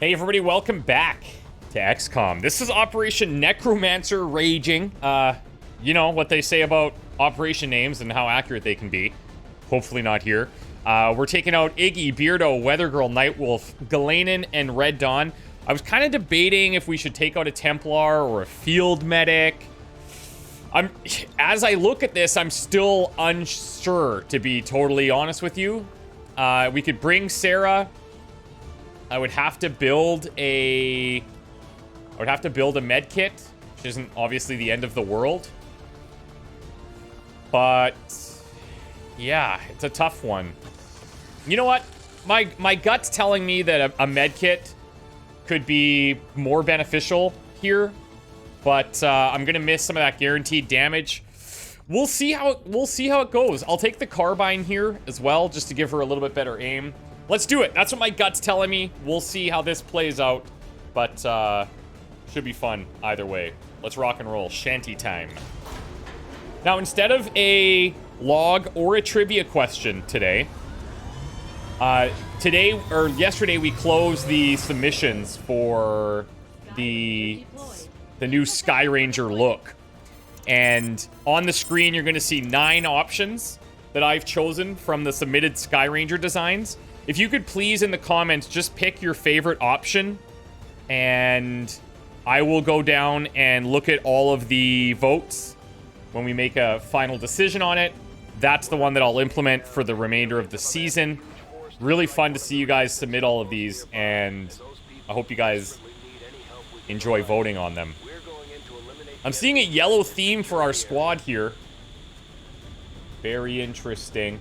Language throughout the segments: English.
Hey everybody, welcome back to XCOM. This is Operation Necromancer Raging. You know what they say about operation names and how accurate they can be. Hopefully not here. We're taking out Iggy, Beardo, Weather Girl, Nightwolf, Galanin, and Red Dawn. I was kind of debating if we should take out a Templar or a Field Medic. As I look at this, I'm still unsure, to be totally honest with you. We could bring Sarah. I would have to build a med kit, which isn't obviously the end of the world. But yeah, it's a tough one. You know what? My gut's telling me that a med kit could be more beneficial here, but I'm gonna miss some of that guaranteed damage. We'll see how it goes. I'll take the carbine here as well, just to give her a little bit better aim. Let's do it. That's what my gut's telling me. We'll see how this plays out, but should be fun either way. Let's rock and roll. Shanty time. Now, instead of a log or a trivia question today, yesterday we closed the submissions for the new Sky Ranger look. And on the screen, you're going to see 9 options that I've chosen from the submitted Sky Ranger designs. If you could please, in the comments, just pick your favorite option, and I will go down and look at all of the votes when we make a final decision on it. That's the one that I'll implement for the remainder of the season. Really fun to see you guys submit all of these, and I hope you guys enjoy voting on them. I'm seeing a yellow theme for our squad here. Very interesting.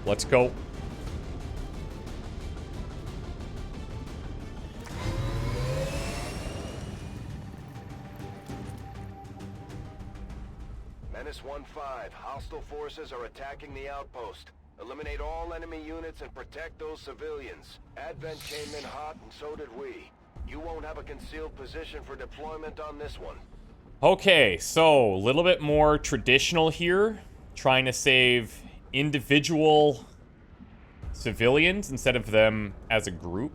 Let's go. Menace 1-5. Hostile forces are attacking the outpost. Eliminate all enemy units and protect those civilians. Advent came in hot and so did we. You won't have a concealed position for deployment on this one. Okay, so a little bit more traditional here. Trying to save individual civilians instead of them as a group.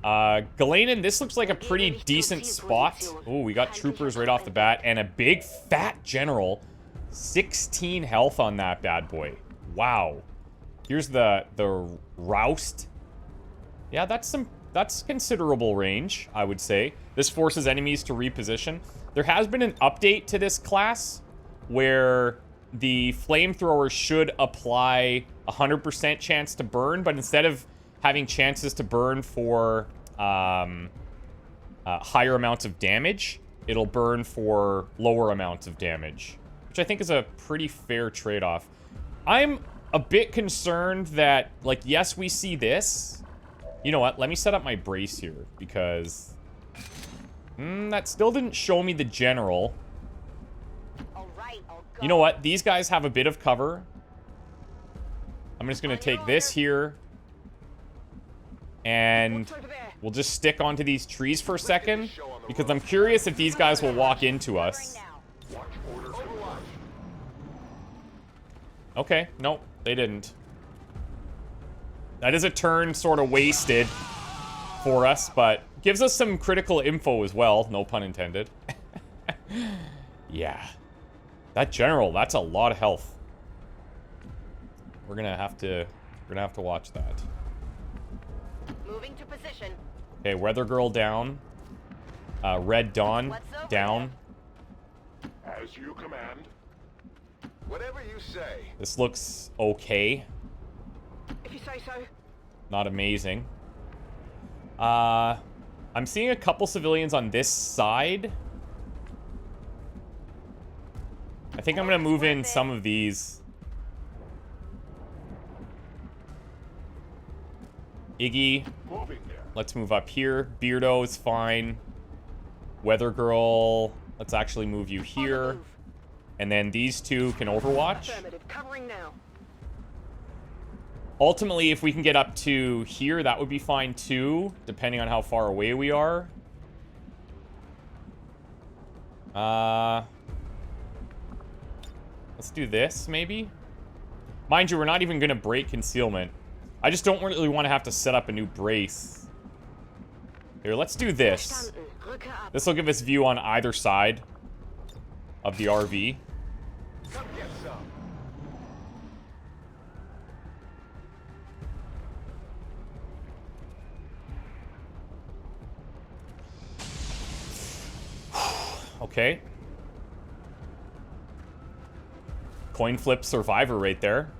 Galanin, this looks like a pretty decent spot. Oh, we got troopers right off the bat and a big fat general. 16 health on that bad boy. Wow. Here's the roust. Yeah, that's considerable range, I would say. This forces enemies to reposition. There has been an update to this class where the flamethrower should apply 100% chance to burn, but instead of having chances to burn for higher amounts of damage, it'll burn for lower amounts of damage, which I think is a pretty fair trade-off. I'm a bit concerned that, like, yes, we see this. You know what? Let me set up my brace here, because that still didn't show me the general. You know what? These guys have a bit of cover. I'm just going to take this here. And we'll just stick onto these trees for a second, because I'm curious if these guys will walk into us. Okay, nope, they didn't. That is a turn sort of wasted for us, but gives us some critical info as well. No pun intended. Yeah. That general, that's a lot of health. We're gonna have to watch that. Moving to position. Okay, Weather Girl down. Red Dawn down. As you command. Whatever you say. This looks okay. If you say so. Not amazing. I'm seeing a couple civilians on this side. I think I'm gonna move in some of these. Iggy, let's move up here. Beardo is fine. Weather Girl, let's actually move you here. And then these two can overwatch. Covering now. Ultimately, if we can get up to here, that would be fine too, depending on how far away we are. Let's do this, maybe? Mind you, we're not even going to break concealment. I just don't really want to have to set up a new brace. Here, let's do this. This will give us view on either side of the RV. Come get some. Okay. Coin flip survivor right there.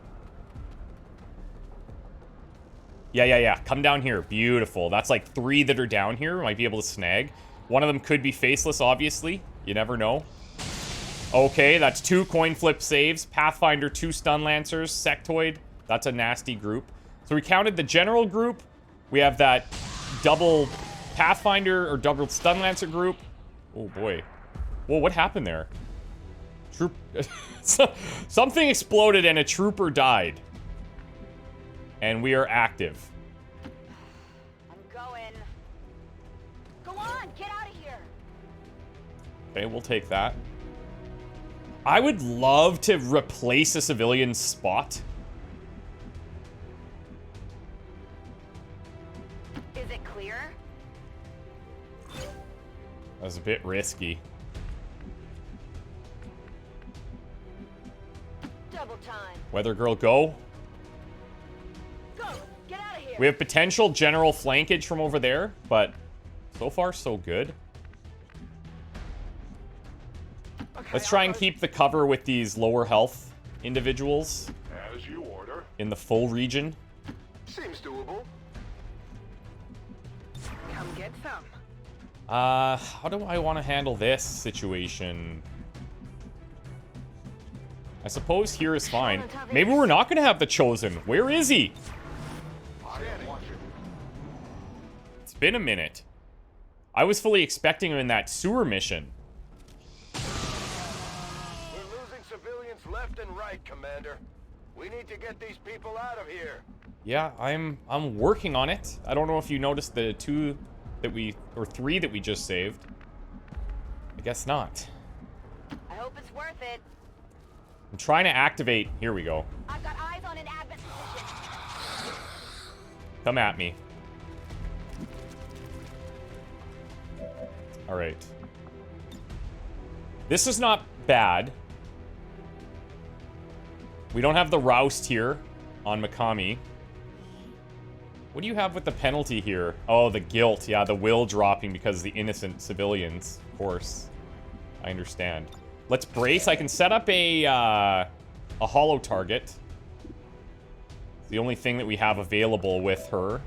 Yeah. Come down here. Beautiful. That's like 3 that are down here. Might be able to snag. One of them could be faceless, obviously. You never know. Okay, that's 2 coin flip saves. Pathfinder, 2 stun lancers. Sectoid. That's a nasty group. So we counted the general group. We have that double Pathfinder or double stun lancer group. Oh boy. Whoa, what happened there? Troop... Something exploded and a trooper died. And we are active. I'm going. Go on, get out of here. Okay, we'll take that. I would love to replace a civilian spot. Is it clear? That was a bit risky. Double time. Weather girl, go. Go. Get out of here. We have potential general flankage from over there, but so far so good. Okay, Let's try and keep the cover with these lower health individuals As you order. in the full region. Seems doable. Come get some. How do I want to handle this situation? I suppose here is fine. Maybe we're not going to have the Chosen. Where is he? It's been a minute. I was fully expecting him in that sewer mission. We're losing civilians left and right, Commander. We need to get these people out of here. Yeah, I'm working on it. I don't know if you noticed the 2 that we, or 3 that we just saved. I guess not. I hope it's worth it. I'm trying to activate. Here we go. I've got eyes on an advent position. Come at me. All right. This is not bad. We don't have the roust here on Mikami. What do you have with the penalty here? Oh, the guilt. Yeah, the will dropping because of the innocent civilians. Of course. I understand. Let's brace. I can set up a hollow target. It's the only thing that we have available with her.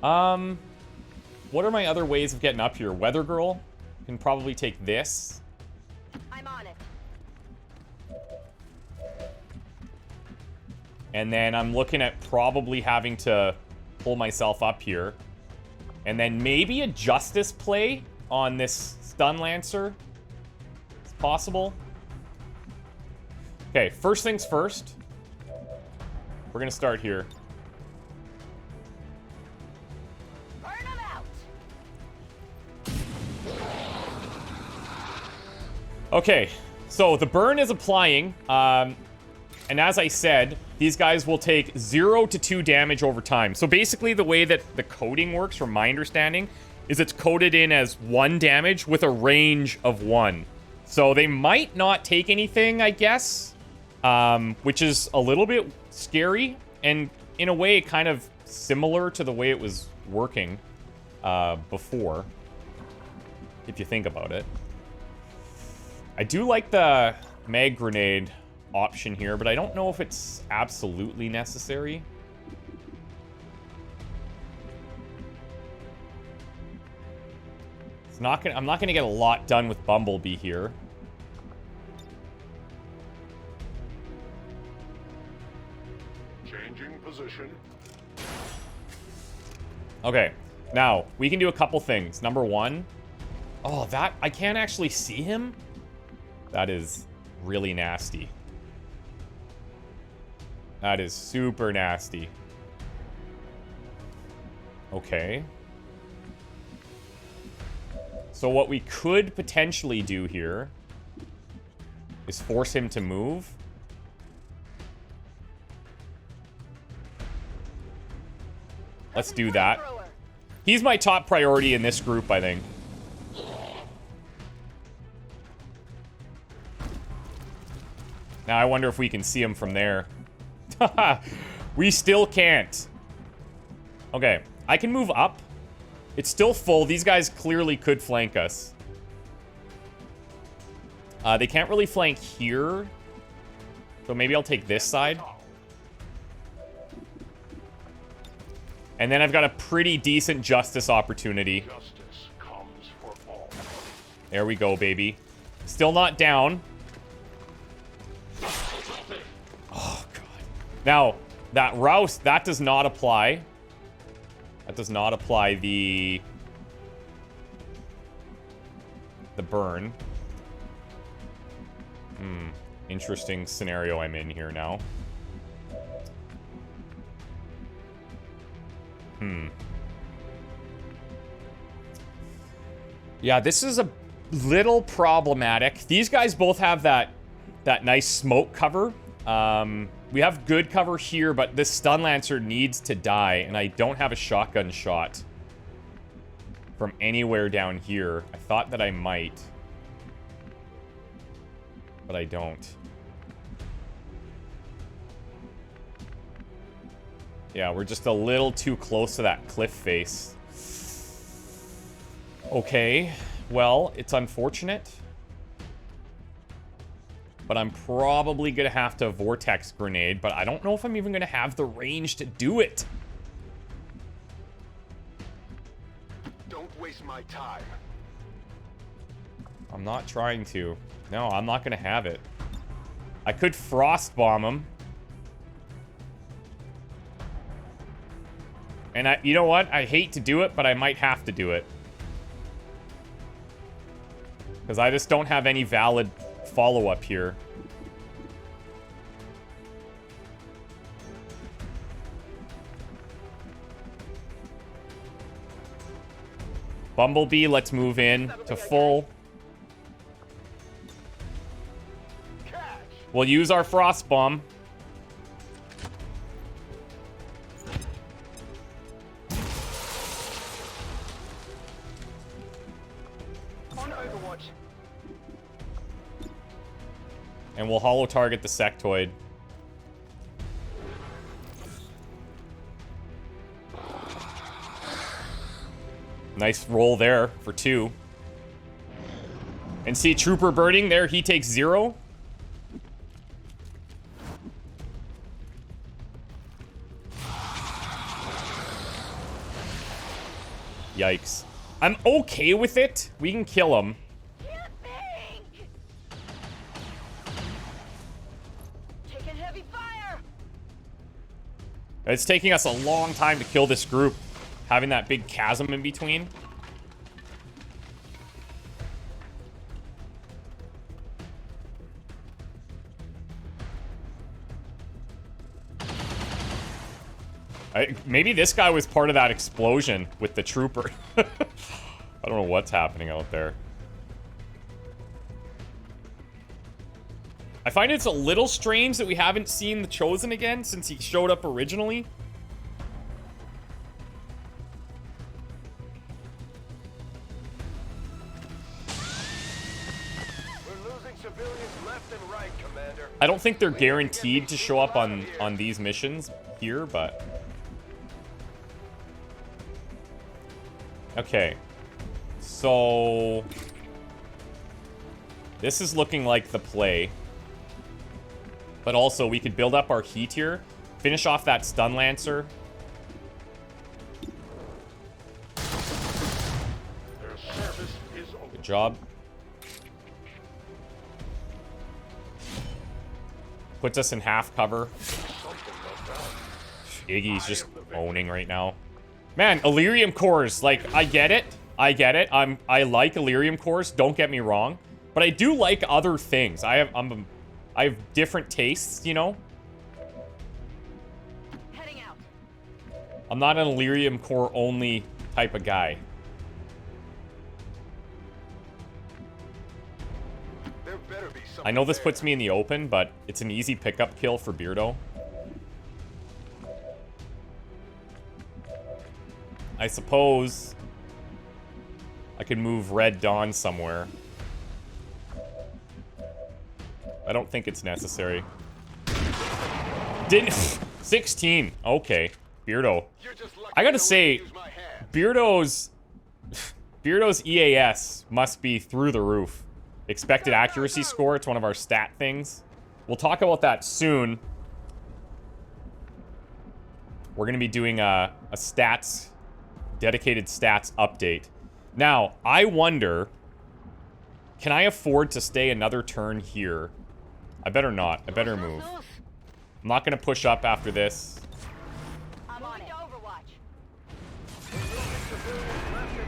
What are my other ways of getting up here? Weather Girl can probably take this. I'm on it. And then I'm looking at probably having to pull myself up here. And then maybe a Justice play on this Stun Lancer. It's possible. Okay, first things first. We're gonna start here. Burn them out. Okay, so the burn is applying. And as I said, these guys will take 0 to 2 damage over time. So basically the way that the coding works, from my understanding, is it's coded in as 1 damage with a range of 1. So they might not take anything, I guess, which is a little bit scary and in a way kind of similar to the way it was working before, if you think about it. I do like the mag grenade option here, but I don't know if it's absolutely necessary. I'm not gonna get a lot done with Bumblebee here. Changing position. Okay, now we can do a couple things. Number 1, oh, that I can't actually see him. That is really nasty. That is super nasty. Okay. So what we could potentially do here is force him to move. Let's do that. He's my top priority in this group, I think. Now I wonder if we can see him from there. We still can't. Okay, I can move up. It's still full. These guys clearly could flank us. They can't really flank here. So maybe I'll take this side. And then I've got a pretty decent justice opportunity. There we go, baby. Still not down. Oh, God. Now, that Rouse, that does not apply. That does not apply the burn. Interesting scenario I'm in here now. Yeah, this is a little problematic. These guys both have that nice smoke cover. We have good cover here, but this stun lancer needs to die, and I don't have a shotgun shot from anywhere down here. I thought that I might, but I don't. Yeah, we're just a little too close to that cliff face. Okay, well, it's unfortunate. But I'm probably going to have to vortex grenade, but I don't know if I'm even going to have the range to do it. Don't waste my time. I'm not trying to. No, I'm not going to have it. I could frost bomb him. And you know what? I hate to do it, but I might have to do it. Because I just don't have any valid follow-up here. Bumblebee, let's move in to full. We'll use our frost bomb. And we'll holo target the sectoid. Nice roll there for 2. And see, Trooper burning there, he takes 0. Yikes. I'm okay with it. We can kill him. It's taking us a long time to kill this group, having that big chasm in between. Maybe this guy was part of that explosion with the trooper. I don't know what's happening out there. I find it's a little strange that we haven't seen the Chosen again since he showed up originally. We're losing civilians left and right, Commander. I don't think they're guaranteed to show up on these missions here, but... Okay. So... This is looking like the play. But also, we could build up our heat here. Finish off that stun lancer. Good job. Puts us in half cover. Iggy's just owning right now. Man, Elerium cores, like, I get it. I get it. I like Elerium cores, don't get me wrong. But I do like other things. I have different tastes, you know? Heading out. I'm not an Elerium core only type of guy. There better be something I know this there. puts me in the open, but it's an easy pickup kill for Beardo. I suppose I could move Red Dawn somewhere. I don't think it's necessary. Didn't 16. Okay. Beardo. I gotta say, Beardo's EAS must be through the roof. Expected accuracy score, it's one of our stat things. We'll talk about that soon. We're gonna be doing a stats, dedicated stats update. Now, I wonder, can I afford to stay another turn here? I better not. I better move. I'm not gonna push up after this. I'm on it. Overwatch.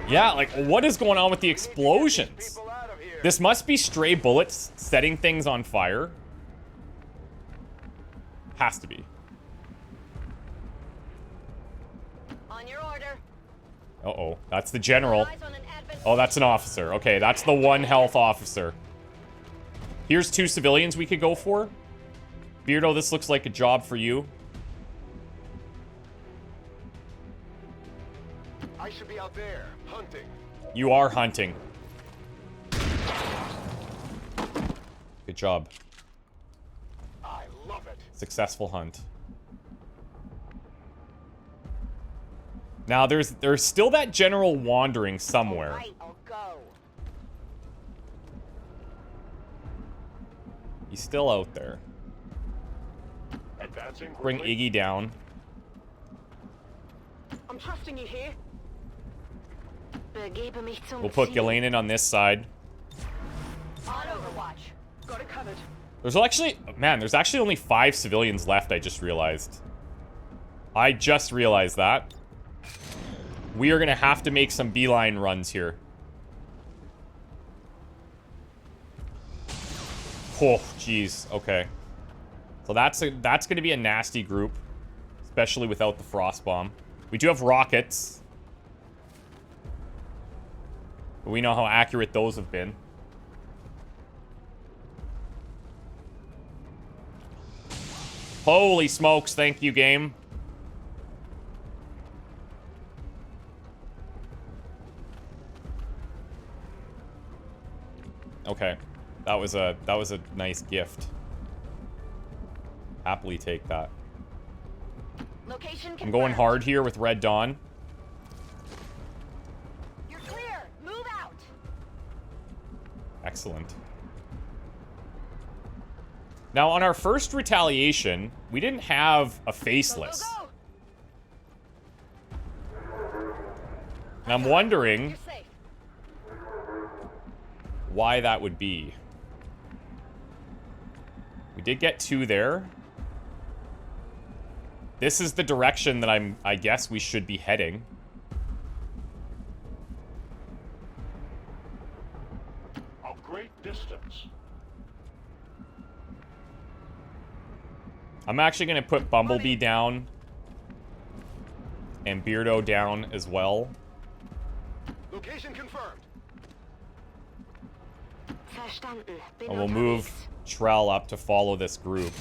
Yeah, like, what is going on with the explosions? This must be stray bullets setting things on fire. Has to be. On your order. Uh-oh, that's the general. Oh, that's an officer. Okay, that's the one health officer. Here's 2 civilians we could go for. Beardo, this looks like a job for you. I should be out there, hunting. You are hunting. Good job. I love it. Successful hunt. Now, there's still that general wandering somewhere. All right, I'll go. He's still out there. Advancing Bring quickly. Iggy down. I'm trusting you here. We'll put Ghislaine in on this side. On Overwatch. Got it covered. There's actually... Man, there's actually only 5 civilians left, I just realized. I just realized that. We are going to have to make some beeline runs here. Oh, jeez. Okay. So that's going to be a nasty group. Especially without the frost bomb. We do have rockets. But we know how accurate those have been. Holy smokes, thank you, game. Okay. That was a nice gift. Happily take that. Location I'm going confirmed. hard here with Red Dawn. You're clear. Move out. Excellent. Now, on our first retaliation, we didn't have a faceless. Go, go, go. And I'm wondering You're safe. why that would be. We did get 2 there. This is the direction that I guess we should be heading. A great distance. I'm actually going to put Bumblebee down. And Beardo down as well. Location confirmed. And we'll move Trell up to follow this group.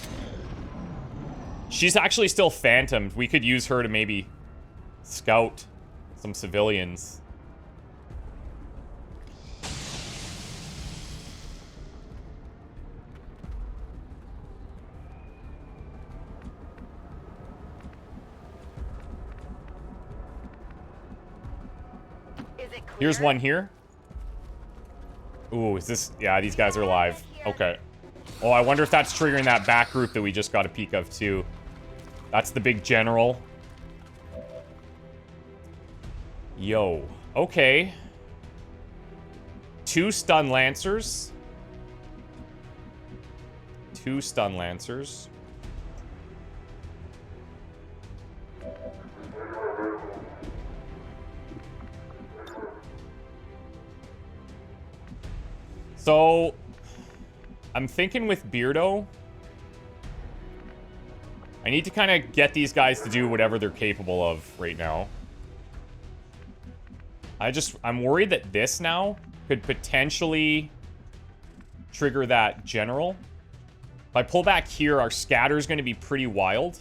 She's actually still phantomed. We could use her to maybe scout some civilians. Is it clear? Here's one here. Ooh, is this... Yeah, these guys are live. Okay. Oh, I wonder if that's triggering that back group that we just got a peek of, too. That's the big general. Yo. Okay. 2 stun lancers. 2 stun lancers. So, I'm thinking with Beardo, I need to kind of get these guys to do whatever they're capable of right now. I'm worried that this now could potentially trigger that general. If I pull back here, our scatter is going to be pretty wild.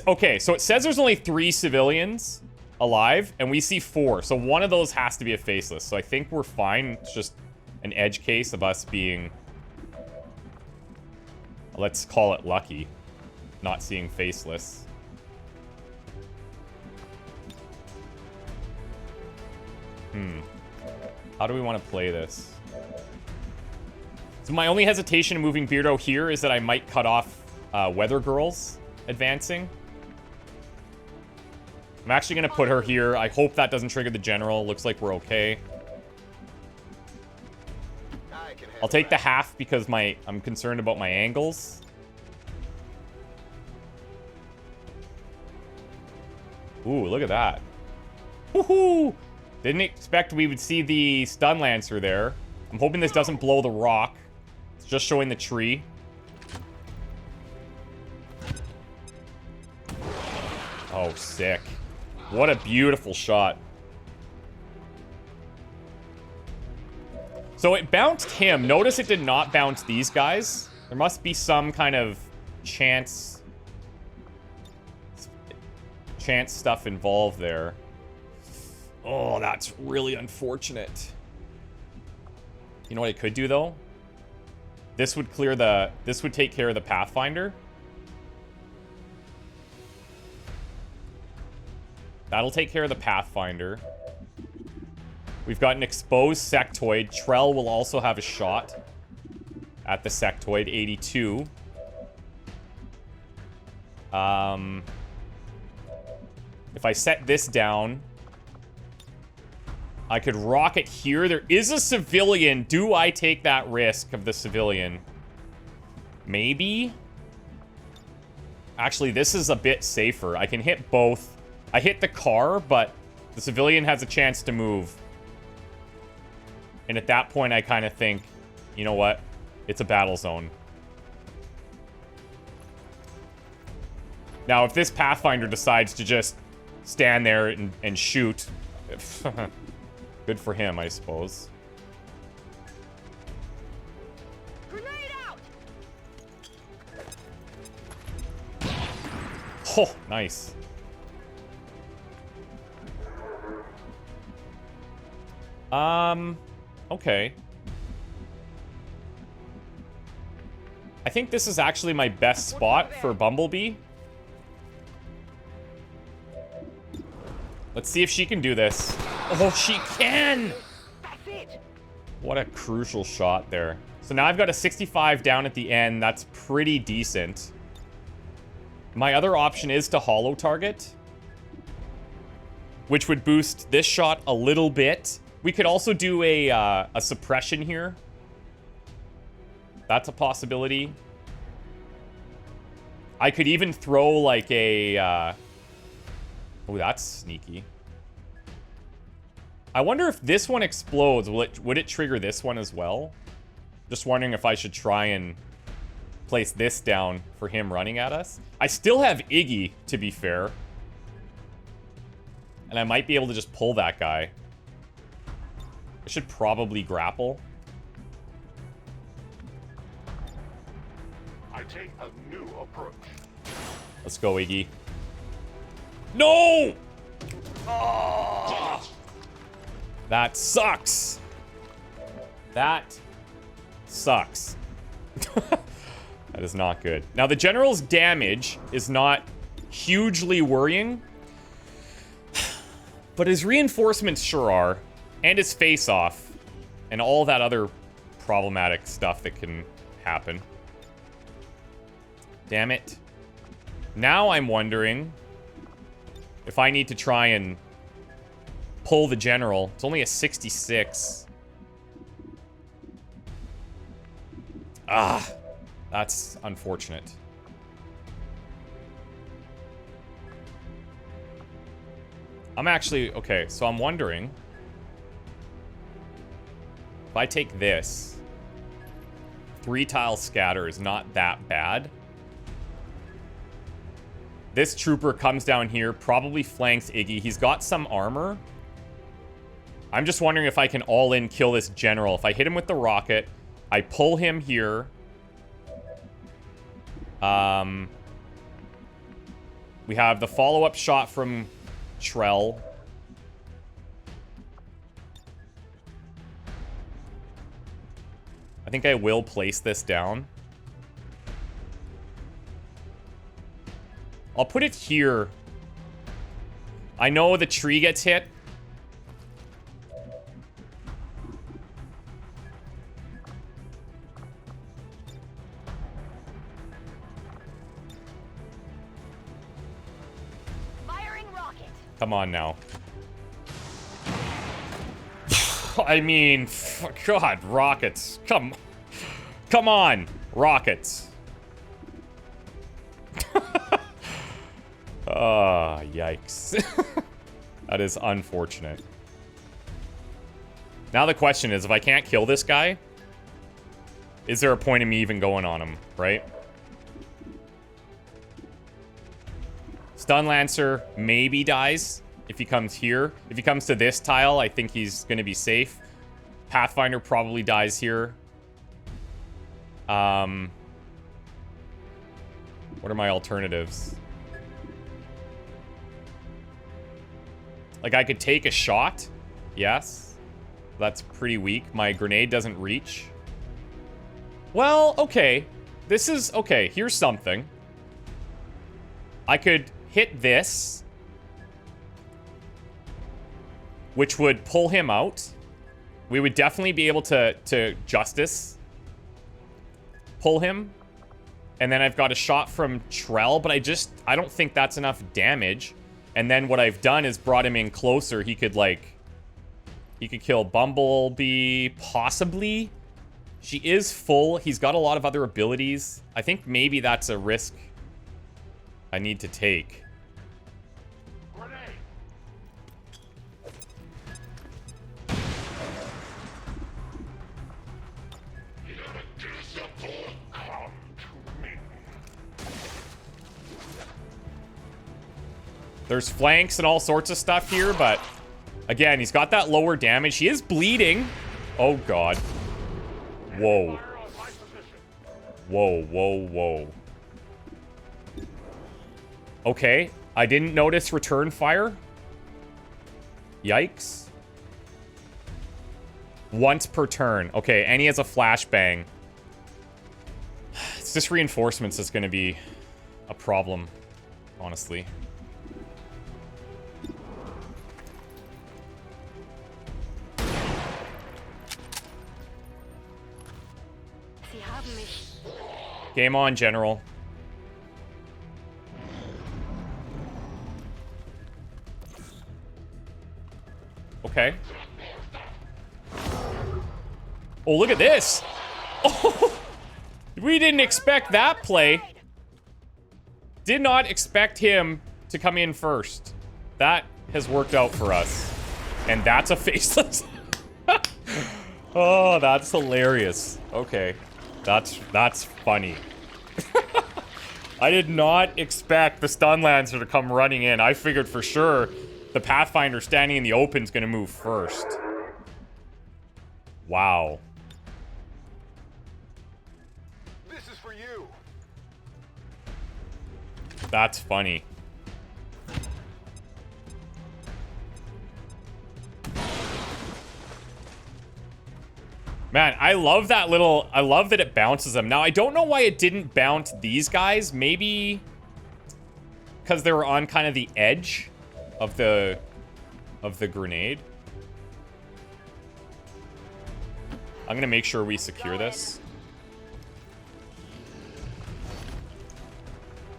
Okay, so it says there's only 3 civilians alive, and we see 4. So one of those has to be a faceless. So I think we're fine. It's just an edge case of us being, let's call it lucky, not seeing faceless. How do we want to play this? So my only hesitation in moving Beardo here is that I might cut off Weather Girls advancing. I'm actually going to put her here. I hope that doesn't trigger the general. Looks like we're okay. I'll take the half because I'm concerned about my angles. Ooh, look at that. Woohoo! Didn't expect we would see the stun lancer there. I'm hoping this doesn't blow the rock. It's just showing the tree. Oh, sick. What a beautiful shot. So it bounced him. Notice it did not bounce these guys. There must be some kind of chance stuff involved there. Oh, that's really unfortunate. You know what I could do, though? This would take care of the Pathfinder. That'll take care of the Pathfinder. We've got an exposed sectoid. Trell will also have a shot at the sectoid, 82. If I set this down, I could rocket here. There is a civilian. Do I take that risk of the civilian? Maybe? Actually, this is a bit safer. I can hit both. I hit the car, but the civilian has a chance to move. And at that point, I kind of think, you know what? It's a battle zone. Now, if this Pathfinder decides to just stand there and shoot, good for him, I suppose. Grenade out! Oh, nice. Okay. I think this is actually my best spot for Bumblebee. Let's see if she can do this. Oh, she can! That's it! What a crucial shot there. So now I've got a 65 down at the end. That's pretty decent. My other option is to holo target, which would boost this shot a little bit. We could also do a suppression here. That's a possibility. I could even throw like a... Oh, that's sneaky. I wonder if this one explodes. Would it trigger this one as well? Just wondering if I should try and place this down for him running at us. I still have Iggy, to be fair. And I might be able to just pull that guy. I should probably grapple. I take a new approach. Let's go, Iggy. No! Oh! That sucks. That sucks. That is not good. Now, the general's damage is not hugely worrying, but his reinforcements sure are, and his face-off, and all that other problematic stuff that can happen. Damn it. Now I'm wondering if I need to try and pull the general. It's only a 66. Ah, that's unfortunate. I'm actually... Okay, so I'm wondering... If I take this... 3-tile scatter is not that bad. This trooper comes down here, probably flanks Iggy. He's got some armor. I'm just wondering if I can all-in kill this general. If I hit him with the rocket, I pull him here. We have the follow-up shot from Trell. I think I will place this down. I'll put it here. I know the tree gets hit. Firing rocket. Come on now. I mean, God, rockets. Come on, rockets. Ah, yikes. That is unfortunate. Now the question is, if I can't kill this guy, is there a point in me even going on him, right? Stun Lancer maybe dies if he comes here. If he comes to this tile, I think he's going to be safe. Pathfinder probably dies here. What are my alternatives? Like, I could take a shot. Yes. That's pretty weak. My grenade doesn't reach. Well, okay. This is... Okay, here's something. I could hit this, which would pull him out. We would definitely be able to Justice pull him. And then I've got a shot from Trell, but I don't think that's enough damage. And then what I've done is brought him in closer. He could, like... He could kill Bumblebee, possibly. She is full. He's got a lot of other abilities. I think maybe that's a risk I need to take. There's flanks and all sorts of stuff here, but again, he's got that lower damage. He is bleeding. Oh, God. Whoa. Whoa, whoa, whoa. Okay, I didn't notice return fire. Yikes. Once per turn. Okay, and he has a flashbang. It's just reinforcements that's going to be a problem, honestly. Game on, General. Okay. Oh, look at this. Oh, we didn't expect that play. Did not expect him to come in first. That has worked out for us. And that's a faceless. Oh, that's hilarious. Okay. That's funny. I did not expect the Stun Lancer to come running in. I figured for sure the Pathfinder standing in the open is going to move first. Wow. This is for you. That's funny. Man, I love that little... I love that it bounces them. Now, I don't know why it didn't bounce these guys. Maybe because they were on kind of the edge of the grenade. I'm going to make sure we secure this.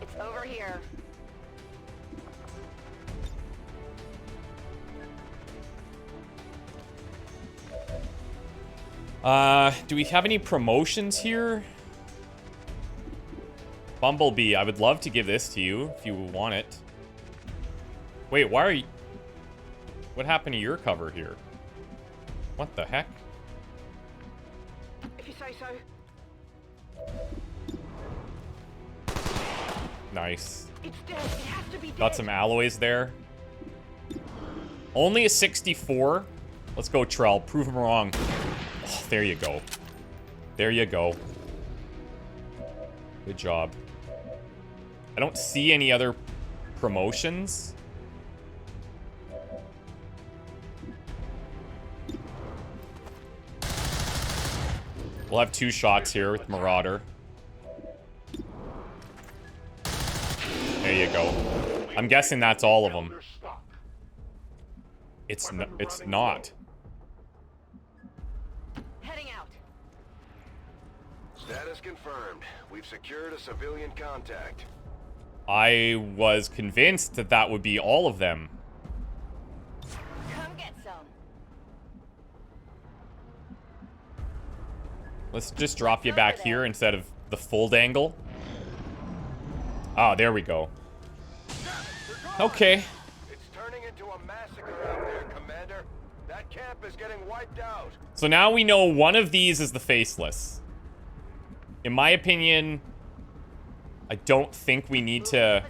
It's over here. Do we have any promotions here? Bumblebee, I would love to give this to you if you want it. Wait, why are you... What happened to your cover here? What the heck? If you say so. Nice. It's dead. It has to be dead. Got some alloys there. Only a 64. Let's go, Trell. Prove him wrong. Oh, there you go. There you go. Good job. I don't see any other promotions. We'll have 2 shots here with Marauder. There you go. I'm guessing that's all of them. It's not. Heading out. Status confirmed. We've secured a civilian contact. I was convinced that that would be all of them. Come get some. Let's just drop you back here instead of the full dangle. Oh, there we go. Okay. It's turning into a massacre out there, Commander. That camp is getting wiped out. So now we know one of these is the Faceless. In my opinion, I don't think we need to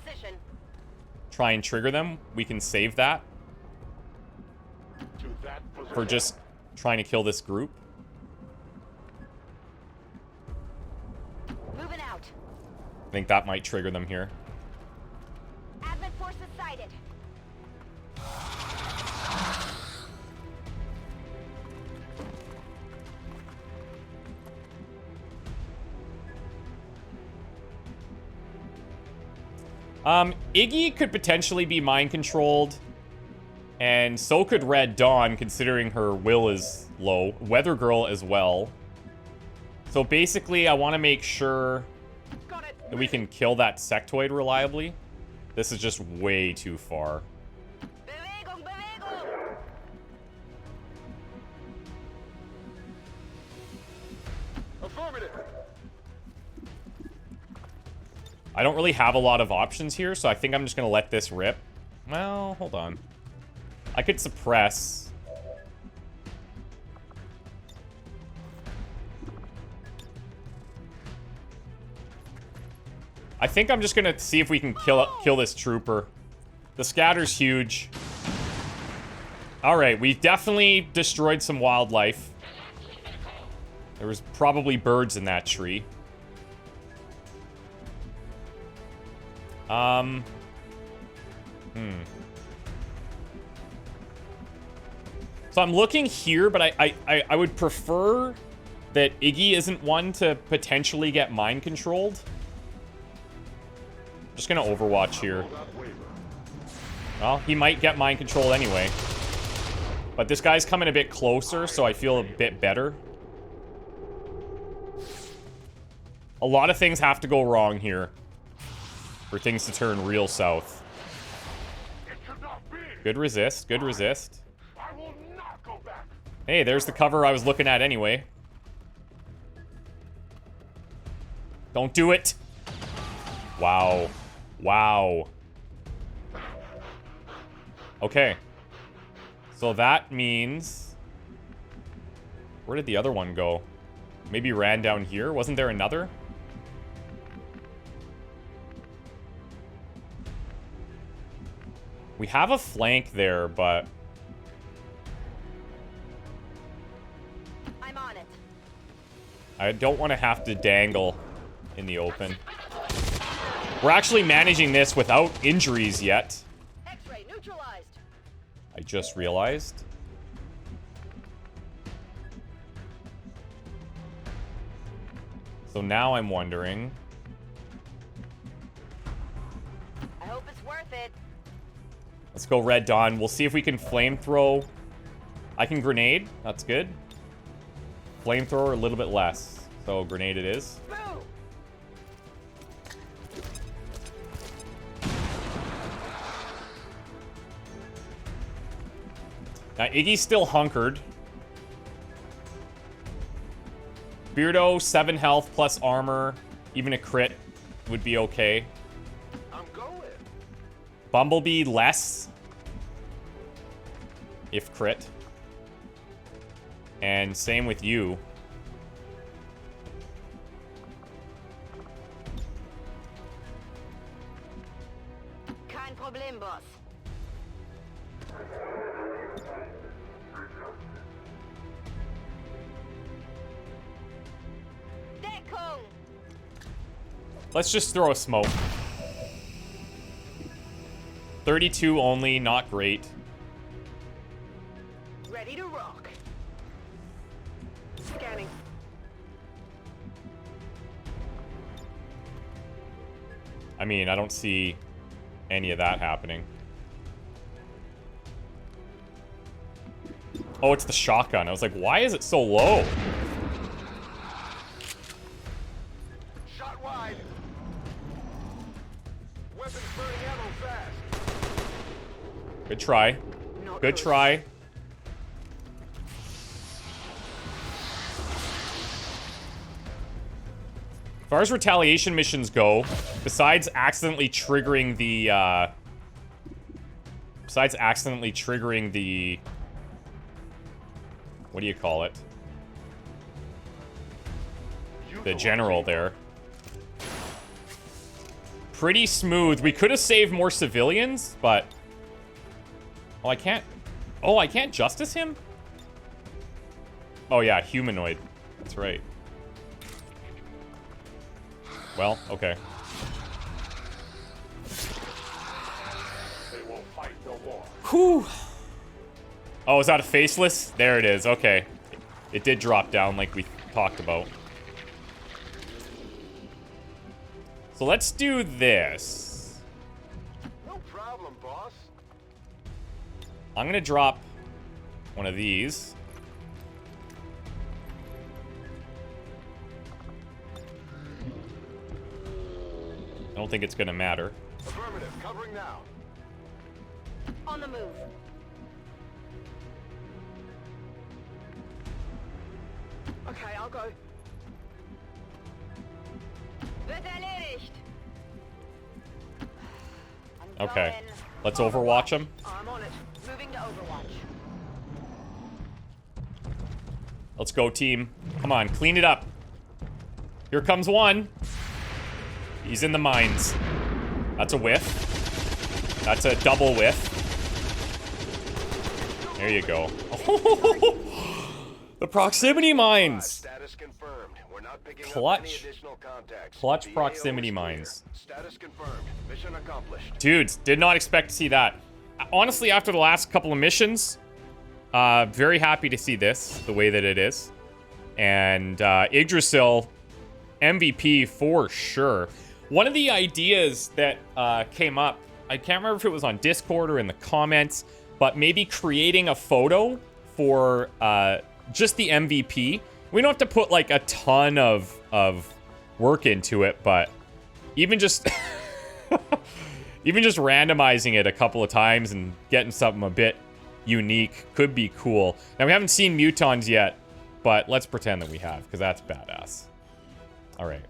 try and trigger them. We can save that for just trying to kill this group. Moving out. I think that might trigger them here. Advent forces sighted. Iggy could potentially be mind controlled, and so could Red Dawn, considering her will is low. Weather Girl as well. So basically, I want to make sure that we can kill that sectoid reliably. This is just way too far. Bewegung, Bewegung. Affirmative. I don't really have a lot of options here, so I think I'm just going to let this rip. Well, hold on. I could suppress. I think I'm just going to see if we can kill this trooper. The scatter's huge. Alright, we've definitely destroyed some wildlife. There was probably birds in that tree. So I'm looking here, but I would prefer that Iggy isn't one to potentially get mind controlled. Just gonna Overwatch here. Well, he might get mind controlled anyway. But this guy's coming a bit closer, so I feel a bit better. A lot of things have to go wrong here for things to turn real south. Good resist, good resist. Hey, there's the cover I was looking at anyway. Don't do it. Wow. Wow. Okay. So that means... Where did the other one go? Maybe ran down here? Wasn't there another? We have a flank there, but... I'm on it. I don't want to have to dangle in the open. We're actually managing this without injuries yet. X-ray neutralized. I just realized. So now I'm wondering... I hope it's worth it. Let's go Red Dawn. We'll see if we can flamethrow. I can grenade. That's good. Flamethrower a little bit less. So grenade it is. Boo! Now Iggy's still hunkered. Beardo, 7 health plus armor. Even a crit would be okay. I'm going. Bumblebee, less. If crit. And same with you. Kein Problem, Boss. Deckung! Let's just throw a smoke. 32 only, not great. Ready to rock. Scanning. I mean, I don't see any of that happening. Oh, it's the shotgun. I was like, why is it so low? Shot wide. Weapons burning ammo fast. Good try. Good try. As far as retaliation missions go, besides accidentally triggering the, what do you call it? The general there. Pretty smooth. We could have saved more civilians, but... Oh, I can't... Oh, I can't justice him? Oh, yeah, humanoid. That's right. Well, okay. Whew. Oh, is that a faceless? There it is. Okay. It did drop down like we talked about. So let's do this. No problem, boss. I'm gonna drop one of these. I don't think it's gonna matter. Affirmative, covering now. On the move. Okay, I'll go. Wird erledigt. I'm Okay. going. Let's overwatch him. I'm on it. Moving to Overwatch. Let's go, team. Come on, clean it up. Here comes one. He's in the mines. That's a whiff. That's a double whiff. There you go. The proximity mines. Status confirmed. We're not picking up any Clutch. additional contacts. Clutch The proximity AO is clear. mines. Status confirmed. Mission accomplished. Dudes, did not expect to see that. Honestly, after the last couple of missions, very happy to see this the way that it is. And Yggdrasil, MVP for sure. One of the ideas that came up, I can't remember if it was on Discord or in the comments, but maybe creating a photo for just the MVP. We don't have to put like a ton of work into it, but even just even just randomizing it a couple of times and getting something a bit unique could be cool. Now, we haven't seen mutons yet, but let's pretend that we have, because that's badass. All right.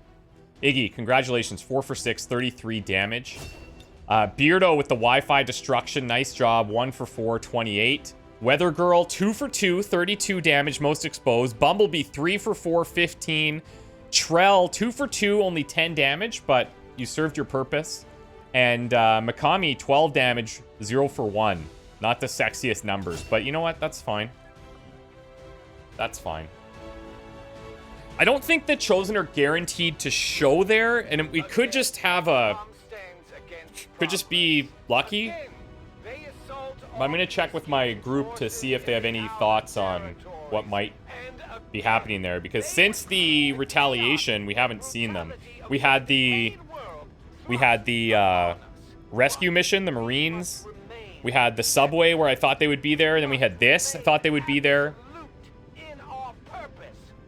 Iggy, congratulations. 4 for 6, 33 damage. Beardo with the Wi-Fi destruction. Nice job. 1 for 4, 28. Weather Girl, 2 for 2, 32 damage, most exposed. Bumblebee, 3 for 4, 15. Trell, 2 for 2, only 10 damage, but you served your purpose. And Mikami, 12 damage, 0 for 1. Not the sexiest numbers, but you know what? That's fine. That's fine. I don't think the Chosen are guaranteed to show there, and we could just have a... Could just be lucky. But I'm going to check with my group to see if they have any thoughts on what might be happening there, because since the retaliation, we haven't seen them. We had the rescue mission, the Marines. We had the subway where I thought they would be there, and then we had this. I thought they would be there.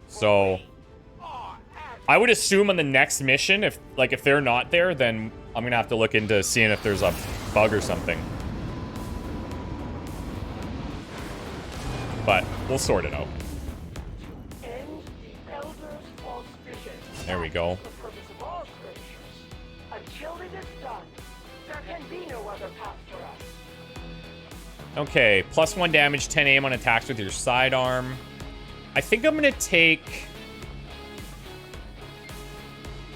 So I would assume on the next mission, if they're not there, then I'm gonna have to look into seeing if there's a bug or something. But we'll sort it out. There we go. Okay, +1 damage, 10 aim on attacks with your sidearm. I think I'm gonna take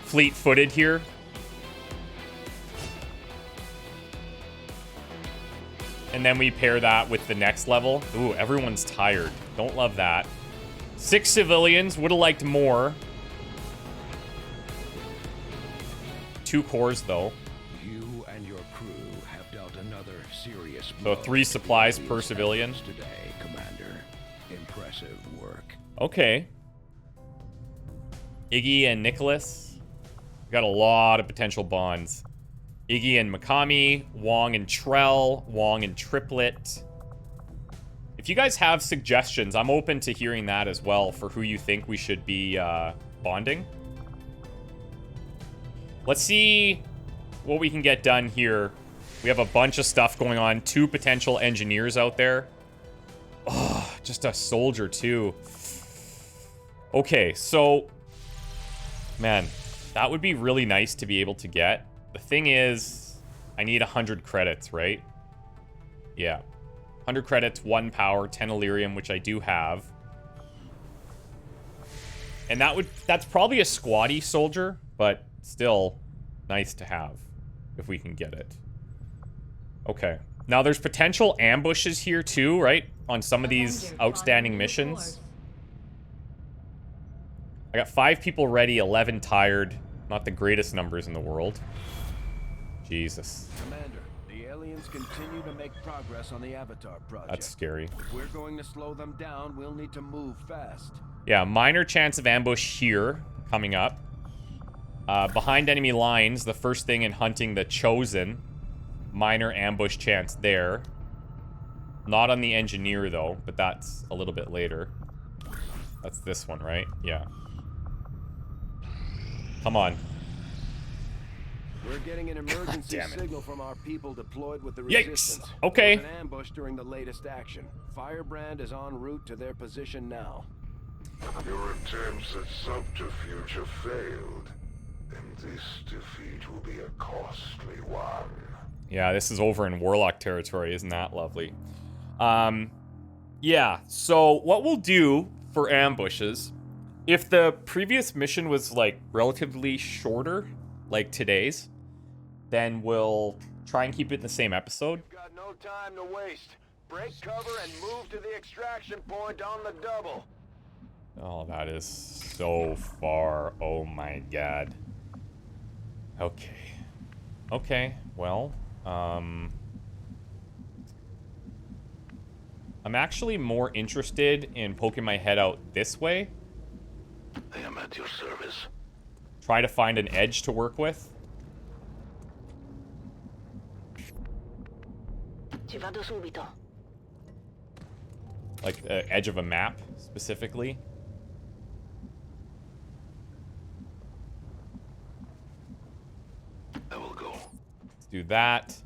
fleet-footed here. And then we pair that with the next level. Ooh, everyone's tired. Don't love that. 6 civilians. Would have liked more. 2 cores, though. You and your crew have dealt another serious So 3 supplies per civilian. today, Commander. Impressive work. Okay. Iggy and Nicholas. We got a lot of potential bonds. Iggy and Mikami, Wong and Trell, Wong and Triplet. If you guys have suggestions, I'm open to hearing that as well for who you think we should be bonding. Let's see what we can get done here. We have a bunch of stuff going on. 2 potential engineers out there. Oh, just a soldier too. Okay, so... Man, that would be really nice to be able to get. The thing is, I need 100 credits, right? Yeah. 100 credits, 1 power, 10 Illyrium, which I do have. And that's probably a squatty soldier, but still nice to have if we can get it. Okay. Now there's potential ambushes here too, right? On some of these outstanding missions. I got 5 people ready, 11 tired. Not the greatest numbers in the world. Jesus. Commander, the aliens continue to make progress on the Avatar project. That's scary. If we're going to slow them down, we'll need to move fast. Yeah, minor chance of ambush here coming up. Behind enemy lines, the first thing in hunting the Chosen. Minor ambush chance there. Not on the engineer though, but that's a little bit later. That's this one, right? Yeah. Come on. We're getting an emergency signal from our people deployed with the Yikes. resistance. Okay. There was an ambush during the latest action. Firebrand is en route to their position now. Your attempts at subterfuge have failed, and this defeat will be a costly one. Yeah, this is over in Warlock territory. Isn't that lovely? Yeah, so what we'll do for ambushes, if the previous mission was, like, relatively shorter, like today's, then we'll try and keep it in the same episode. We've got no time to waste. Break cover and move to the extraction point on the double. Oh, that is so far. Oh my god. Okay. Okay, well, I'm actually more interested in poking my head out this way. I am at your service. Try to find an edge to work with. Ci vado subito. Like the edge of a map, specifically. I will go. Let's do that.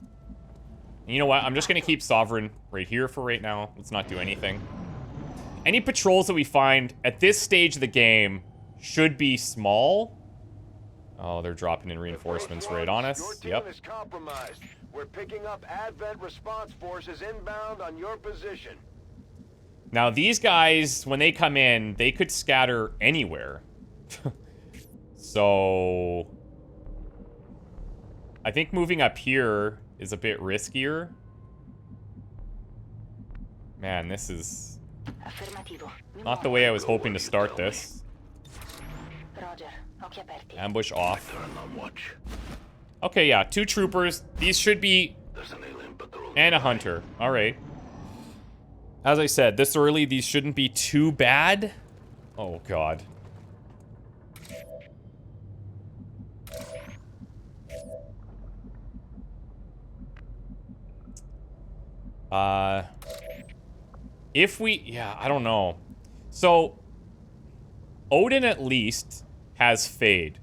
And you know what? I'm just going to keep Sovereign right here for right now. Let's not do anything. Any patrols that we find at this stage of the game should be small. Oh, they're dropping in reinforcements right on us. Your team is compromised. We're picking up Advent response forces inbound on your position. Now, these guys, when they come in, they could scatter anywhere. So... I think moving up here is a bit riskier. Man, this is not the way I was hoping to start this. Roger. Occhi aperti. Ambush off. Turn on watch. Okay, yeah, 2 troopers. These should be... There's an alien patrol. And a hunter. Alright. As I said, this early, these shouldn't be too bad. Oh, God. If we... Yeah, I don't know. So, Odin at least has Fade.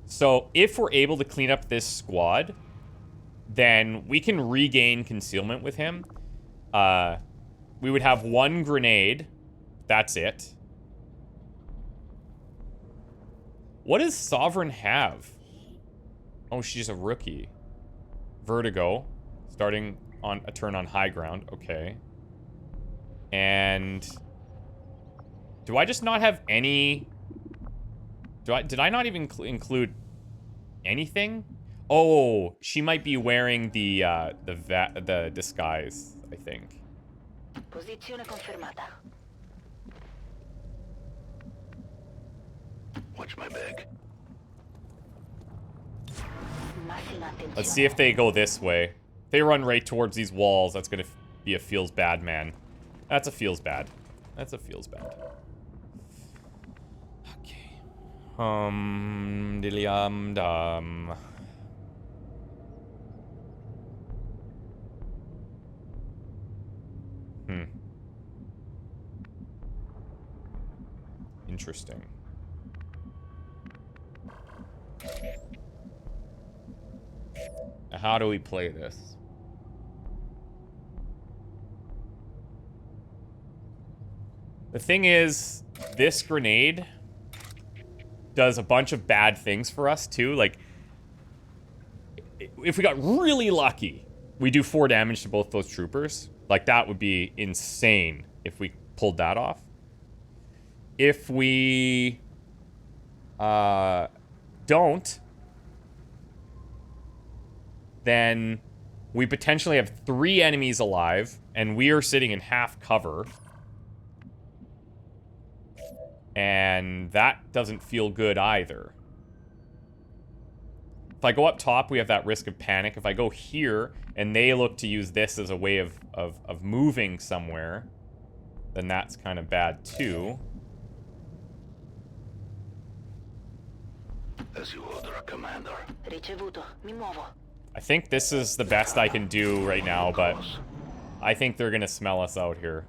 So, if we're able to clean up this squad, then we can regain concealment with him. We would have 1 grenade. That's it. What does Sovereign have? Oh, she's a rookie. Vertigo. Starting on a turn on high ground. Okay. And... do I just not have any... Did I not even include anything? Oh, she might be wearing the disguise, I think. Posizione confermata. Watch my bag. Massima attenzione. Let's see if they go this way. They run right towards these walls. That's gonna be a feels bad, man. That's a feels bad. That's a feels bad. Okay. Dilly dum. Interesting. Now, how do we play this? The thing is, this grenade does a bunch of bad things for us, too. Like, if we got really lucky, we do 4 damage to both those troopers. Like, that would be insane if we pulled that off. If we don't, then we potentially have 3 enemies alive, and we are sitting in half cover. And that doesn't feel good either. If I go up top, we have that risk of panic. If I go here, and they look to use this as a way of moving somewhere, then that's kind of bad too. As you order, Commander. Ricevuto. Mi muovo. I think this is the best I can do right now, but I think they're gonna smell us out here.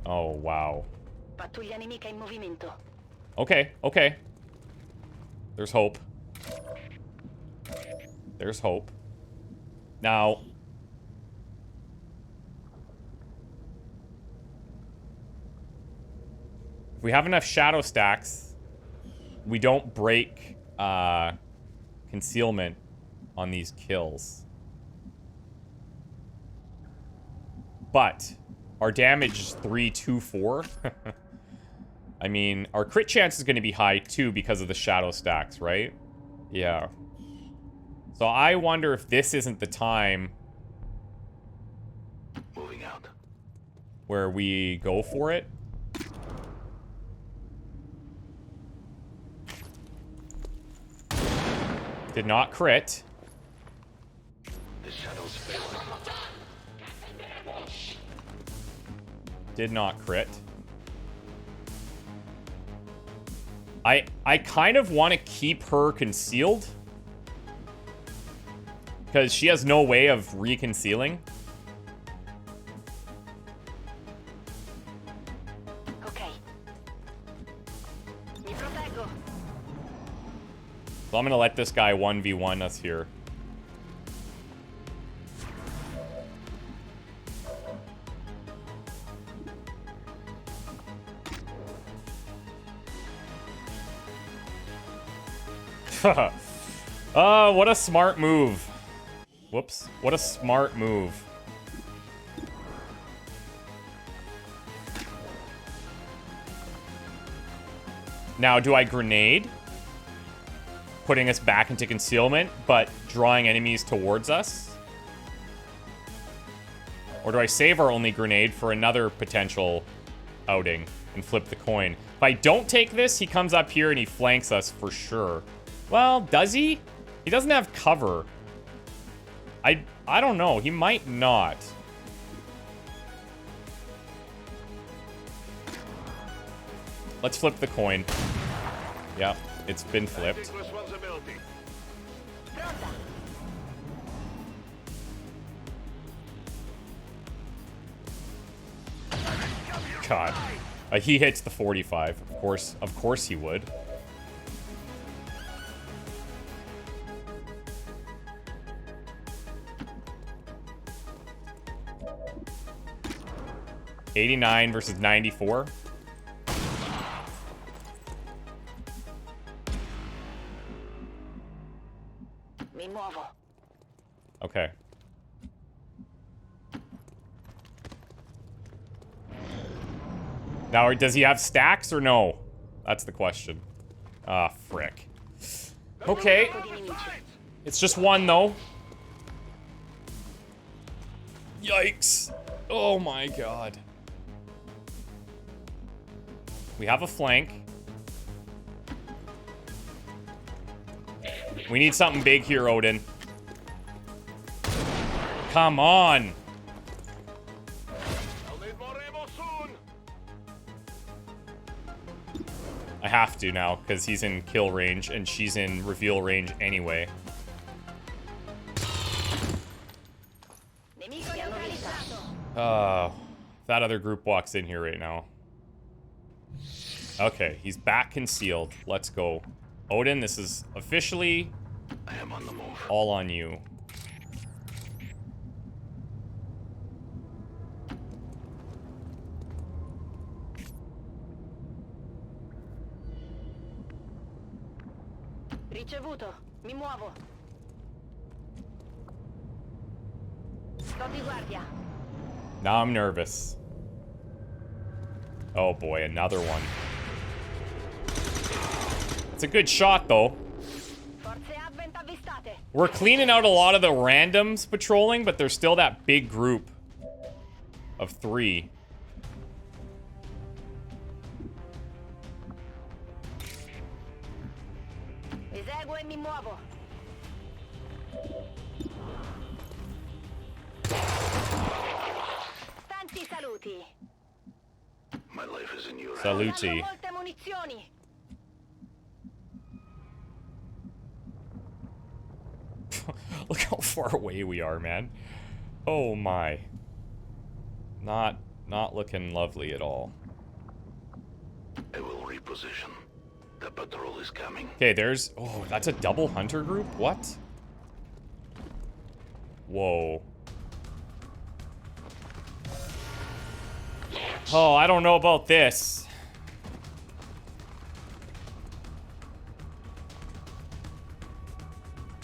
Oh, wow. Pattuglia nemica in movimento. Okay, okay. There's hope. There's hope. Now, if we have enough shadow stacks, we don't break concealment on these kills. But our damage is 324. I mean, our crit chance is going to be high too because of the shadow stacks, right? Yeah. So I wonder if this isn't the time Moving out. where we go for it. Did not crit. The shadows fail. Did not crit. I kind of want to keep her concealed. Because she has no way of reconcealing. Okay. Mi proteggo. So I'm going to let this guy 1v1 us here. What a smart move. Whoops. What a smart move. Now, do I grenade? Putting us back into concealment, but drawing enemies towards us? Or do I save our only grenade for another potential outing and flip the coin? If I don't take this, he comes up here and he flanks us for sure. Well, does he? He doesn't have cover. I don't know. He might not. Let's flip the coin. Yep, it's been flipped. God. He hits the 45. Of course he would. $89 versus 94. Mi muovo. Okay. Now, does he have stacks or no? That's the question. Ah, frick. Okay. It's just one, though. Yikes. Oh, my God. We have a flank. We need something big here, Odin. come on. I'll need more ammo soon. I have to now, because he's in kill range, and she's in reveal range anyway. That other group walks in here right now. Okay, he's back concealed. Let's go. Odin, this is officially I am on the move. all on you. Ricevuto. Mi muovo. Sto di guardia. Now I'm nervous. Oh boy, another one. It's a good shot though. Forze Advent avvistate. We're cleaning out a lot of the randoms patrolling, but there's still that big group of 3. Eseguo e mi muovo. Tanti saluti. My life is in your hands. Saluti. Hanno molte munizioni. Look how far away we are, man. Oh my. Not looking lovely at all. I will reposition. The patrol is coming. Okay, there's... Oh, that's a double hunter group? What? Whoa. Oh, I don't know about this.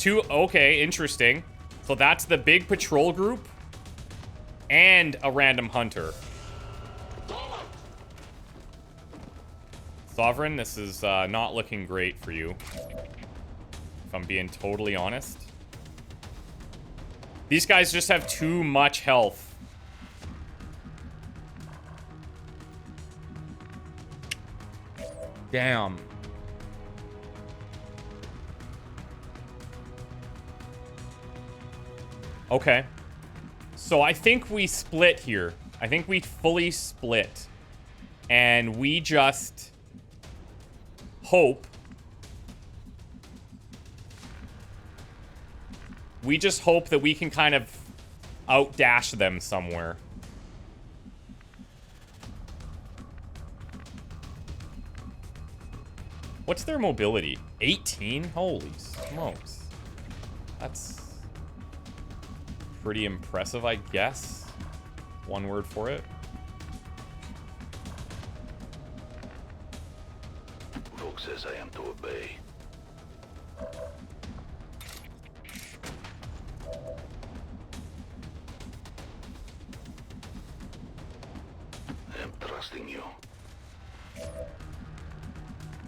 Okay, interesting. So that's the big patrol group and a random hunter. Sovereign, this is not looking great for you, if I'm being totally honest. These guys just have too much health. Damn. Okay. So I think we split here. I think we fully split. And we just hope. We just hope that we can kind of outdash them somewhere. What's their mobility? 18? Holy smokes. That's pretty impressive, I guess. One word for it. Vogue says I am to obey. I am trusting you.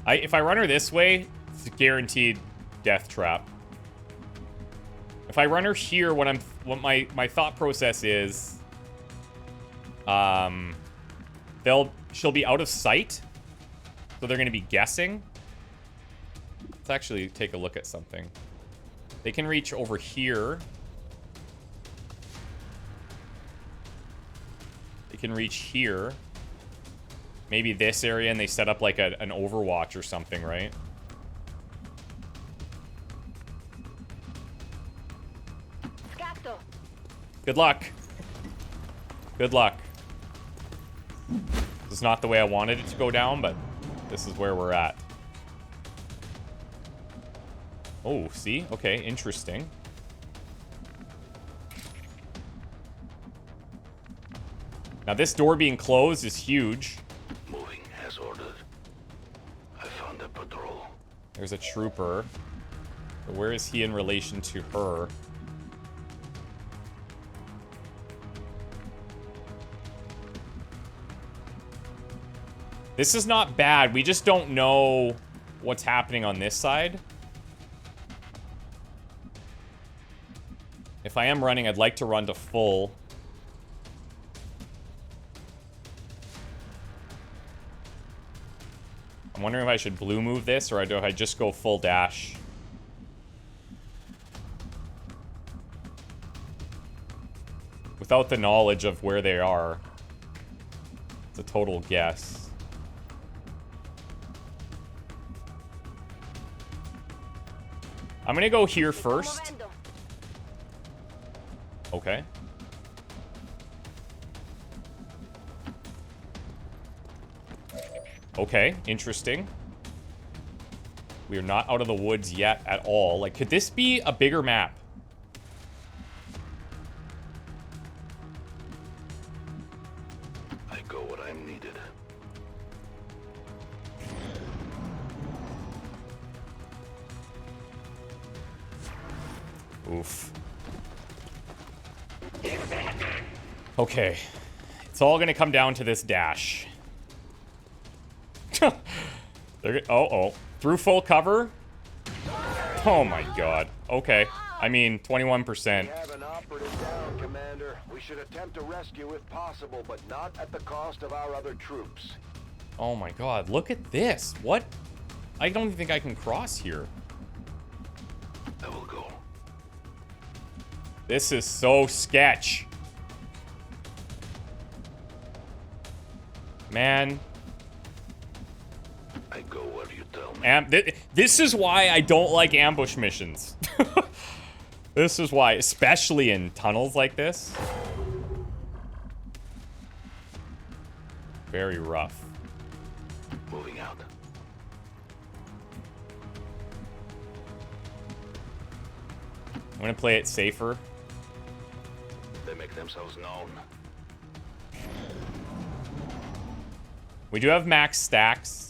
If I run her this way, it's a guaranteed death trap. If I run her here, what my thought process is, she'll be out of sight, so they're gonna be guessing. Let's actually take a look at something. They can reach over here. They can reach here. Maybe this area, and they set up like an overwatch or something, right? Scatto. Good luck. Good luck. This is not the way I wanted it to go down, but this is where we're at. Oh, see? Okay, interesting. Now, this door being closed is huge. Moving as ordered. I found a patrol. There's a trooper. But where is he in relation to her? This is not bad. We just don't know what's happening on this side. If I am running, I'd like to run to full. I'm wondering if I should blue move this, or do I just go full dash? without the knowledge of where they are. It's a total guess. I'm gonna go here first. Okay. Okay, interesting. We are not out of the woods yet at all. Like, could this be a bigger map? I go when I'm needed. Oof. Okay. It's all gonna come down to this dash. Oh. Through full cover? Oh my god. Okay. I mean, 21%. We have an operative down, Commander. We should attempt to rescue if possible, but not at the cost of our other troops. Oh my god, look at this. What? I don't even think I can cross here. I will go. This is so sketch. Man. I go where you tell me. This is why I don't like ambush missions. This is why, especially in tunnels like this. Very rough. Moving out. I'm gonna play it safer. They make themselves known. We do have max stacks.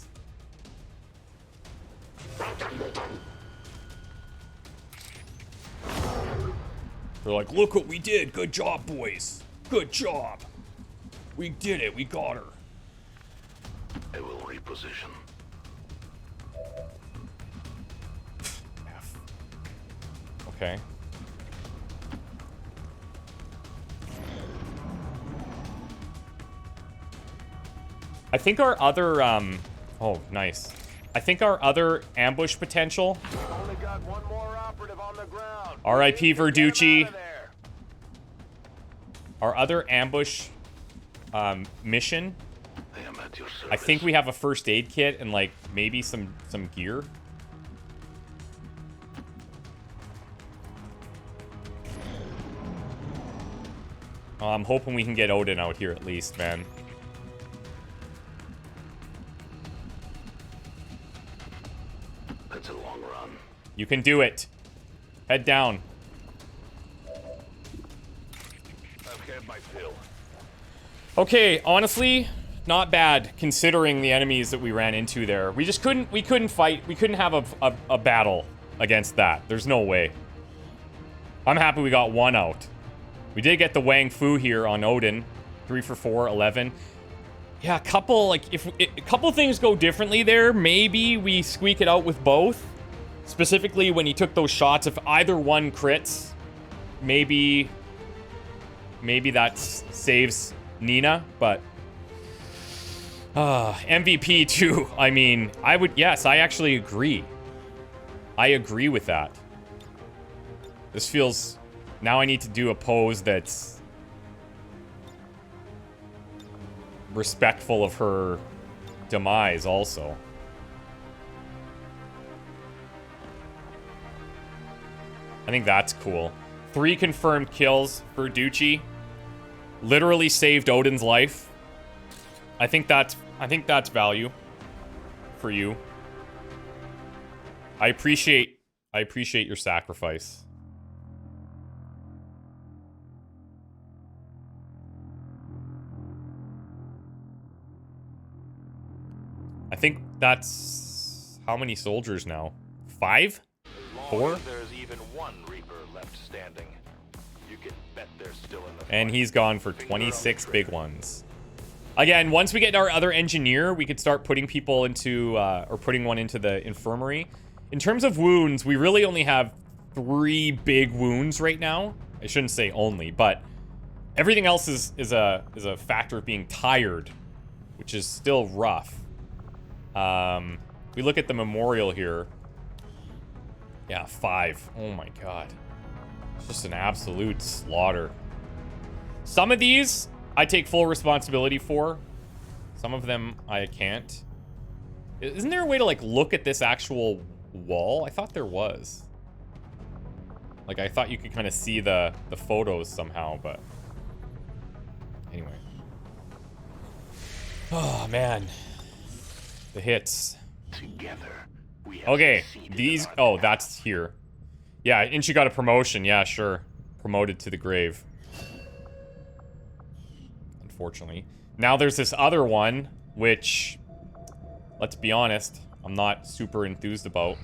They're like, look what we did. Good job, boys. Good job. We did it. We got her. I will reposition. F. Okay. I think our other, oh, nice. I think our other ambush potential. Only got one more operative on the ground. R.I.P. Verducci. Get him out of there. Our other ambush mission. I am at your service. I think we have a first aid kit and like maybe some gear. I'm hoping we can get Odin out here at least, man. That's a long run. You can do it. Head down. I've had my fill. Okay, honestly, not bad considering the enemies that we ran into there. We just couldn't fight. We couldn't have a battle against that. There's no way. I'm happy we got one out. We did get the Wang Fu here on Odin. 3 for 4, 11. Yeah, a couple, like, if a couple things go differently there, maybe we squeak it out with both. Specifically when he took those shots, if either one crits, maybe that saves Nina, but MVP too. I mean, yes, I actually agree. I agree with that. This feels, now I need to do a pose that's respectful of her demise also. I think that's cool. 3 confirmed kills for Verducci. Literally saved Odin's life. I think that's value for you. I appreciate your sacrifice. I think that's how many soldiers now? 5? 4? There's even one Reaper left standing. You can bet they're still in the And he's gone for 26 big ones. Again, once we get our other engineer, we could start putting people into, or putting one into the infirmary. In terms of wounds, we really only have 3 big wounds right now. I shouldn't say only, but everything else is a factor of being tired, which is still rough. We look at the memorial here. Yeah, 5. Oh my god. It's just an absolute slaughter. Some of these I take full responsibility for. Some of them I can't. Isn't there a way to like look at this actual wall? I thought there was. Like I thought you could kind of see the photos somehow, but anyway. Oh man. The hits. Together, we have Okay, succeeded these in our oh, task. that's here. Yeah, and she got a promotion. Yeah, sure. Promoted to the grave. Unfortunately. Now there's this other one, which, let's be honest, I'm not super enthused about.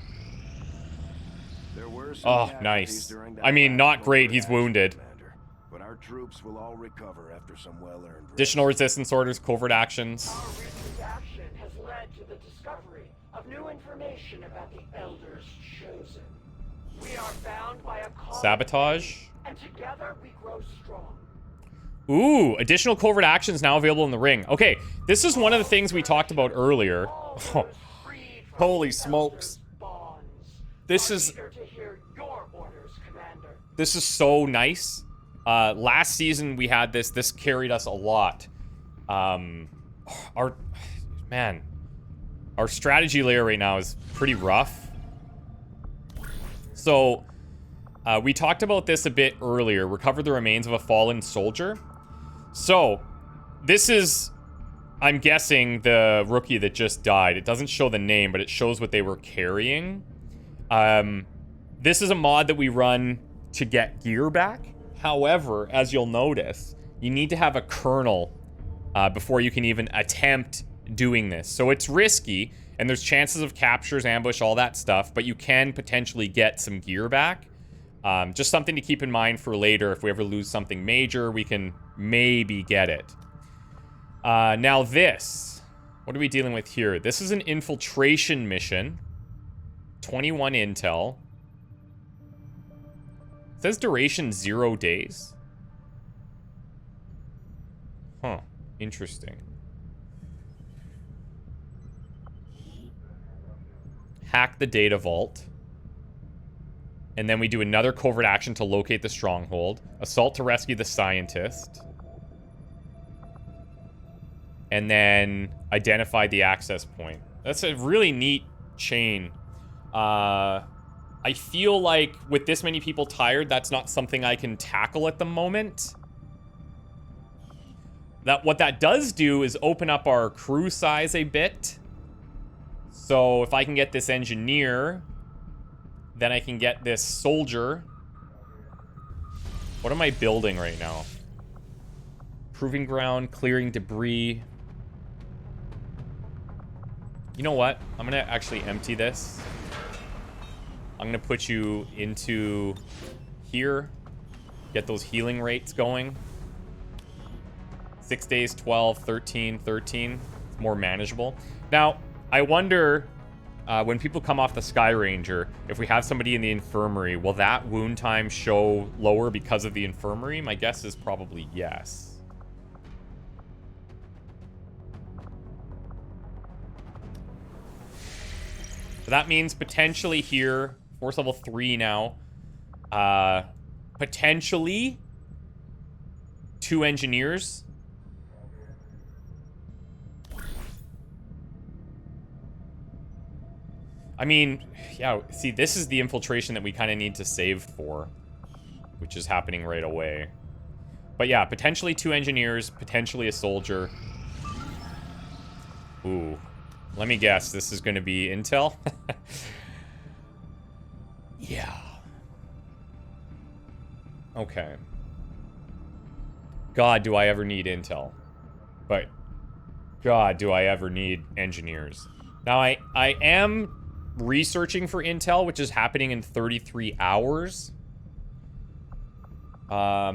There were some Oh, casualties nice. during that I mean, last not great. covert He's action, wounded. Commander. But our troops will all recover after some well-earned rest. Additional resistance orders, covert actions. Our recent action has led to the discovery of new information about the Elders Chosen. We are bound by a common Sabotage. fate, and together we grow strong. Ooh, additional covert actions now available in the ring. Okay, this is one of the things we talked about earlier. All Oh, those freed from holy the smokes. Elders' bonds This are is- eager to hear your orders, Commander. this is so nice. Last season we had this. This carried us a lot. Our strategy layer right now is pretty rough. So, we talked about this a bit earlier. Recover the remains of a fallen soldier. So, this is, I'm guessing, the rookie that just died. It doesn't show the name, but it shows what they were carrying. This is a mod that we run to get gear back. However, as you'll notice, you need to have a kernel before you can even attempt doing this. So it's risky, and there's chances of captures, ambush, all that stuff, but you can potentially get some gear back. Just something to keep in mind for later. If we ever lose something major, we can maybe get it. Now this, what are we dealing with here? This is an infiltration mission. 21 intel. It says duration 0 days. Huh. Interesting. Hack the data vault. And then we do another covert action to locate the stronghold. Assault to rescue the scientist. And then identify the access point. That's a really neat chain. I feel like with this many people tired, that's not something I can tackle at the moment. What that does do is open up our crew size a bit. So if I can get this engineer, then I can get this soldier. What am I building right now? Proving ground, clearing debris. You know what? I'm gonna actually empty this. I'm gonna put you into here. Get those healing rates going. 6 days, 12, 13, 13. It's more manageable. Now, I wonder, when people come off the Sky Ranger, if we have somebody in the infirmary, will that wound time show lower because of the infirmary? My guess is probably yes. So that means potentially here, force level 3 now, potentially 2 engineers. I mean, yeah, see, this is the infiltration that we kind of need to save for, which is happening right away. But yeah, potentially 2 engineers, potentially a soldier. Ooh. Let me guess, this is going to be intel? Yeah. Okay. God, do I ever need intel. But, God, do I ever need engineers. Now, I am researching for intel, which is happening in 33 hours. Let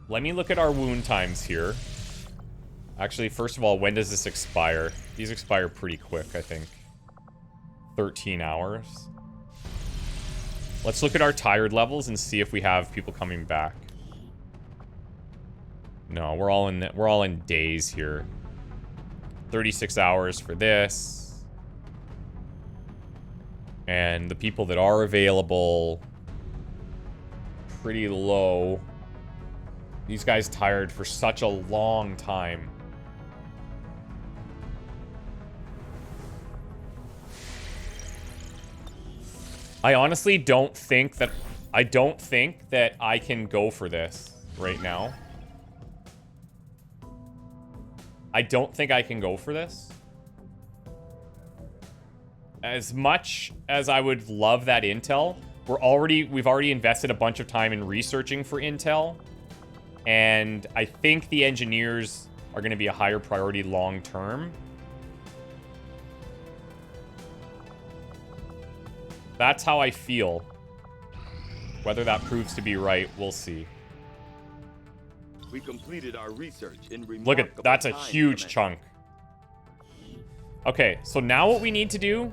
me look at our wound times here. Actually, first of all, when does this expire? These expire pretty quick, I think. 13 hours. Let's look at our tired levels and see if we have people coming back. No, we're all in days here. 36 hours for this. And the people that are available, pretty low. These guys tired for such a long time. I honestly don't think that I can go for this right now. I don't think I can go for this. As much as I would love that intel, we've already invested a bunch of time in researching for intel, and I think the engineers are going to be a higher priority long term. That's how I feel. Whether that proves to be right, we'll see. We completed our research in Look at that's a huge chunk. Okay, so now what we need to do,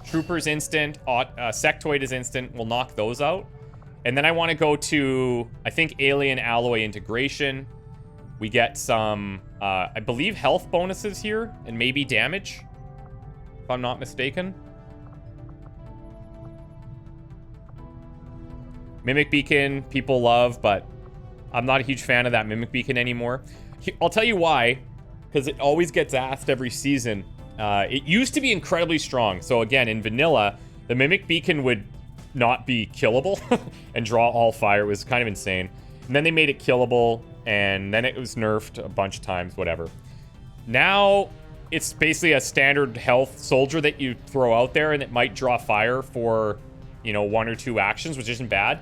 Trooper's instant, Sectoid is instant, we'll knock those out. And then I want to go to, I think, Alien Alloy Integration. We get some, I believe, health bonuses here, and maybe damage, if I'm not mistaken. Mimic Beacon, people love, but I'm not a huge fan of that Mimic Beacon anymore. I'll tell you why, because it always gets asked every season. It used to be incredibly strong. So again, in vanilla, the Mimic Beacon would not be killable and draw all fire. It was kind of insane. And then they made it killable, and then it was nerfed a bunch of times, whatever. Now, it's basically a standard health soldier that you throw out there, and it might draw fire for, you know, 1 or 2 actions, which isn't bad.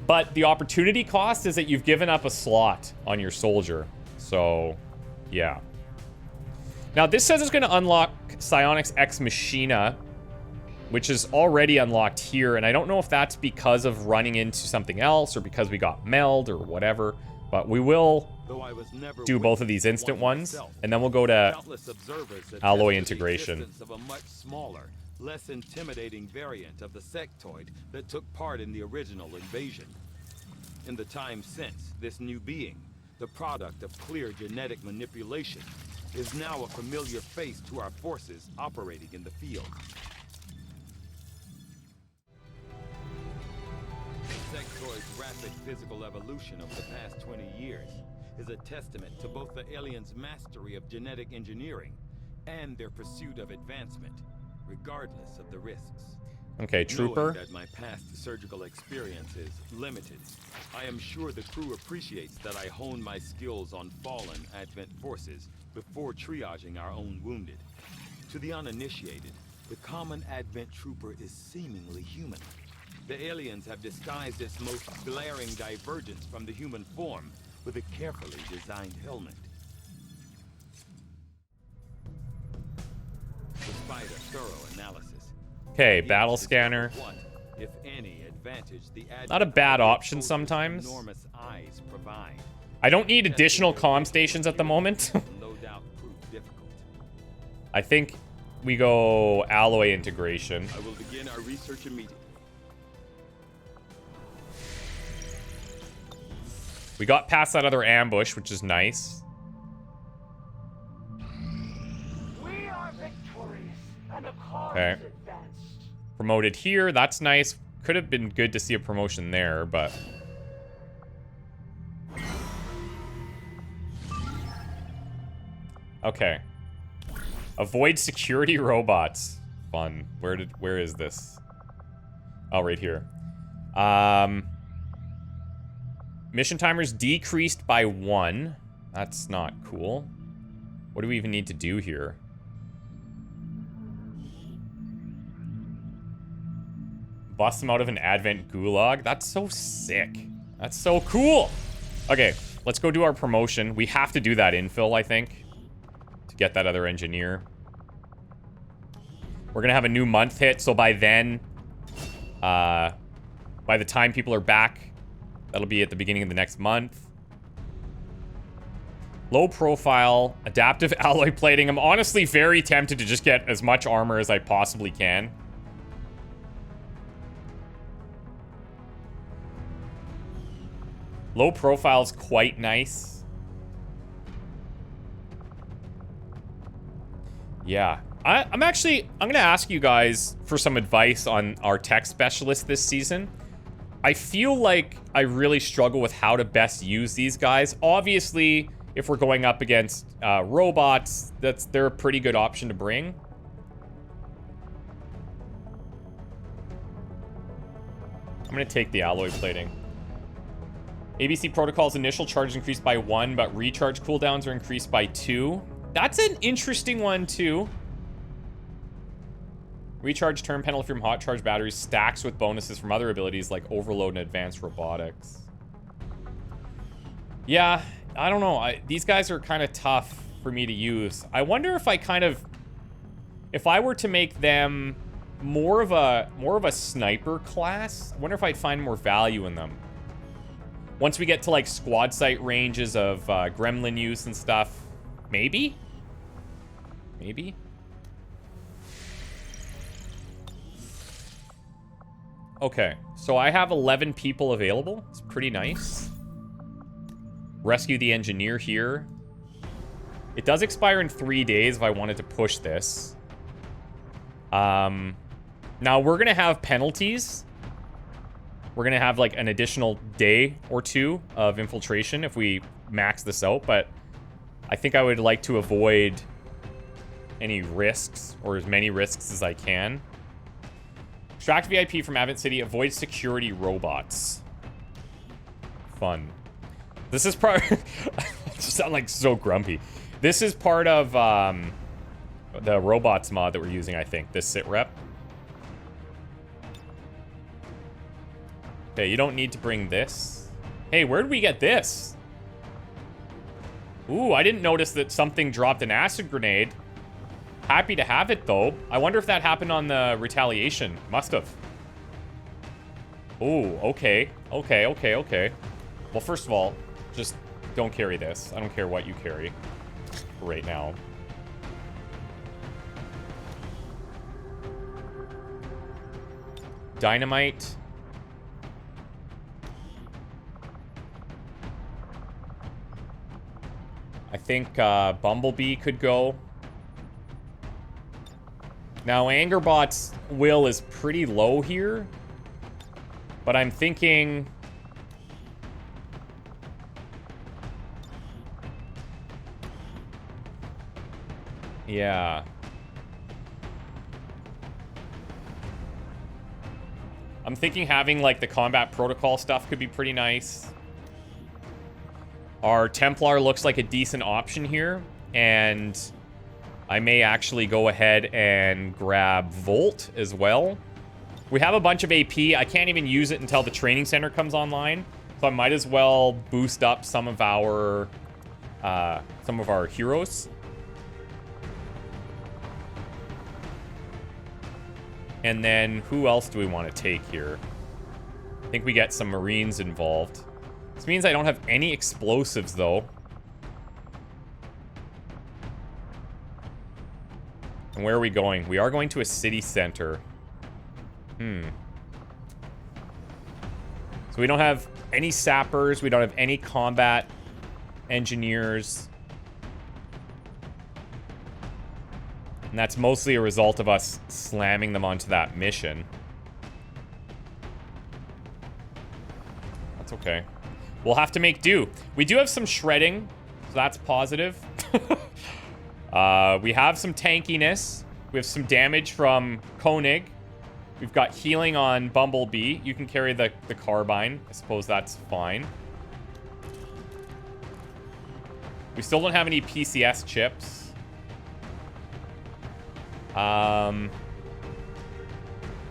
But the opportunity cost is that you've given up a slot on your soldier. So, yeah. Now, this says it's going to unlock Psionics Ex Machina, which is already unlocked here. And I don't know if that's because of running into something else or because we got meld or whatever. But we will do both of these instant ones. And then we'll go to Alloy Integration. Of a much smaller, less intimidating variant of the sectoid that took part in the original invasion. In the time since, this new being, the product of clear genetic manipulation, is now a familiar face to our forces operating in the field. Sectoid's rapid physical evolution over the past 20 years is a testament to both the aliens' mastery of genetic engineering and their pursuit of advancement, regardless of the risks. Okay, Trooper. Knowing that my past surgical experience is limited, I am sure the crew appreciates that I hone my skills on fallen Advent forces before triaging our own wounded. To the uninitiated, the common Advent Trooper is seemingly human. The aliens have disguised its most glaring divergence from the human form with a carefully designed helmet. Despite a thorough analysis, Okay, battle scanner. what, if any, advantage the Not a bad option sometimes. enormous eyes provide. I don't need additional comm stations at the moment. No doubt prove difficult. I think we go Alloy Integration. I will begin our research immediately. We got past that other ambush, which is nice. We are victorious, and the cause Okay. is advanced. Promoted here, that's nice. Could have been good to see a promotion there, but... Okay. Avoid security robots. Fun. Where is this? Oh, right here. Mission timers decreased by 1. That's not cool. What do we even need to do here? Bust them out of an Advent gulag? That's so sick. That's so cool. Okay, let's go do our promotion. We have to do that infill, I think, to get that other engineer. We're gonna have a new month hit, so by then, by the time people are back, that'll be at the beginning of the next month. Low profile, adaptive alloy plating. I'm honestly very tempted to just get as much armor as I possibly can. Low profile's quite nice. Yeah. I'm gonna ask you guys for some advice on our tech specialist this season. I feel like I really struggle with how to best use these guys. Obviously, if we're going up against robots, they're a pretty good option to bring. I'm gonna take the alloy plating. ABC Protocol's initial charge is increased by 1, but recharge cooldowns are increased by 2. That's an interesting one, too. Recharge turn penalty from hot charge batteries stacks with bonuses from other abilities like overload and advanced robotics. Yeah, I don't know. These guys are kind of tough for me to use. I wonder if I kind of... If I were to make them more of a sniper class, I wonder if I'd find more value in them. Once we get to, like, squad site ranges of gremlin use and stuff, maybe? Maybe? Okay, so I have 11 people available. It's pretty nice. Rescue the engineer here. It does expire in 3 days if I wanted to push this. Now, we're going to have penalties. We're going to have, like, an additional day or 2 of infiltration if we max this out, but I think I would like to avoid any risks, or as many risks as I can. Extract VIP from Advent City. Avoid security robots. Fun. This is part... I just sound like so grumpy. This is part of the robots mod that we're using, I think. This sit rep. Okay, you don't need to bring this. Hey, where did we get this? Ooh, I didn't notice that something dropped an acid grenade. Happy to have it, though. I wonder if that happened on the retaliation. Must have. Ooh, okay. Okay. Well, first of all, just don't carry this. I don't care what you carry right now. Dynamite. I think Bumblebee could go. Now, Angerbot's will is pretty low here. But I'm thinking... Yeah. I'm thinking having, like, the combat protocol stuff could be pretty nice. Our Templar looks like a decent option here. And I may actually go ahead and grab Volt as well. We have a bunch of AP. I can't even use it until the training center comes online. So I might as well boost up some of our heroes. And then who else do we want to take here? I think we get some Marines involved. This means I don't have any explosives, though. And where are we going? We are going to a city center. So we don't have any sappers. We don't have any combat engineers. And that's mostly a result of us slamming them onto that mission. That's okay. We'll have to make do. We do have some shredding, so that's positive. We have some tankiness. We have some damage from Koenig. We've got healing on Bumblebee. You can carry the carbine. I suppose that's fine. We still don't have any PCS chips.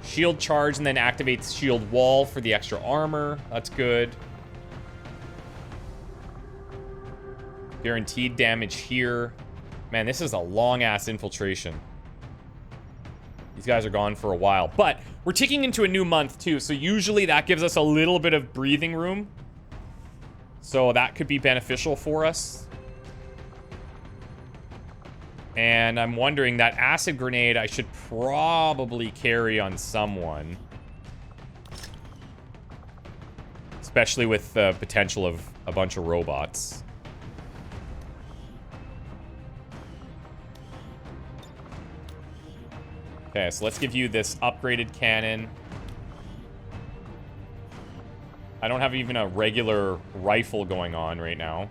Shield charge and then activates shield wall for the extra armor. That's good. Guaranteed damage here. Man, this is a long-ass infiltration. These guys are gone for a while. But we're ticking into a new month, too. So usually that gives us a little bit of breathing room. So that could be beneficial for us. And I'm wondering, that acid grenade I should probably carry on someone. Especially with the potential of a bunch of robots. Okay, so let's give you this upgraded cannon. I don't have even a regular rifle going on right now.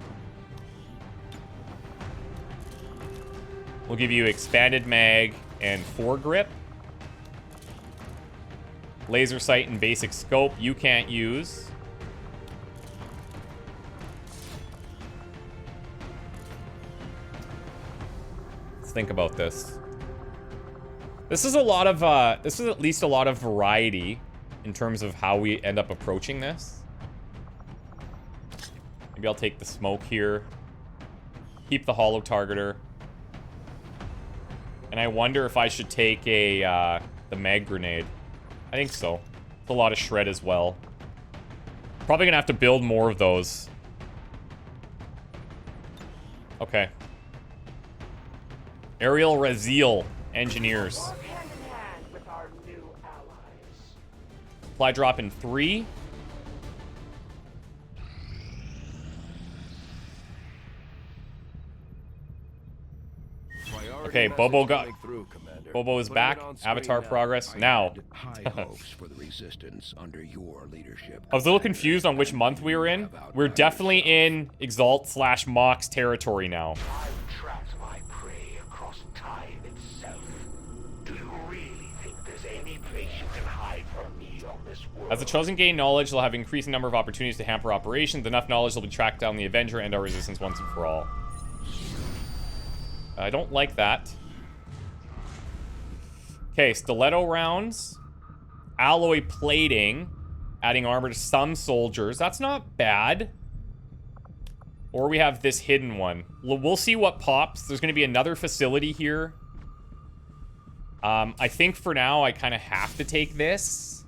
We'll give you expanded mag and foregrip. Laser sight and basic scope you can't use. Let's think about this. This is a lot of, this is at least a lot of variety in terms of how we end up approaching this. Maybe I'll take the smoke here. Keep the holo targeter. And I wonder if I should take a, the mag grenade. I think so. It's a lot of shred as well. Probably gonna have to build more of those. Okay. Aerial Raziel engineers. Work hand in hand with our new allies. Supply drop in 3. Okay, Bobo Bobo is back. Avatar progress. Now. High hopes for the resistance under your leadership. I was a little confused on which month we were in. We're definitely in Exalt/Mox territory now. I've tracked my prey across time itself. Do you really think there's any place you can hide from me on this world? As the Chosen gain knowledge, they'll have increasing number of opportunities to hamper operations. Enough knowledge will be tracked down the Avenger and our resistance once and for all. I don't like that. Okay, stiletto rounds. Alloy plating. Adding armor to some soldiers. That's not bad. Or we have this hidden one. We'll see what pops. There's going to be another facility here. I think for now, I kind of have to take this.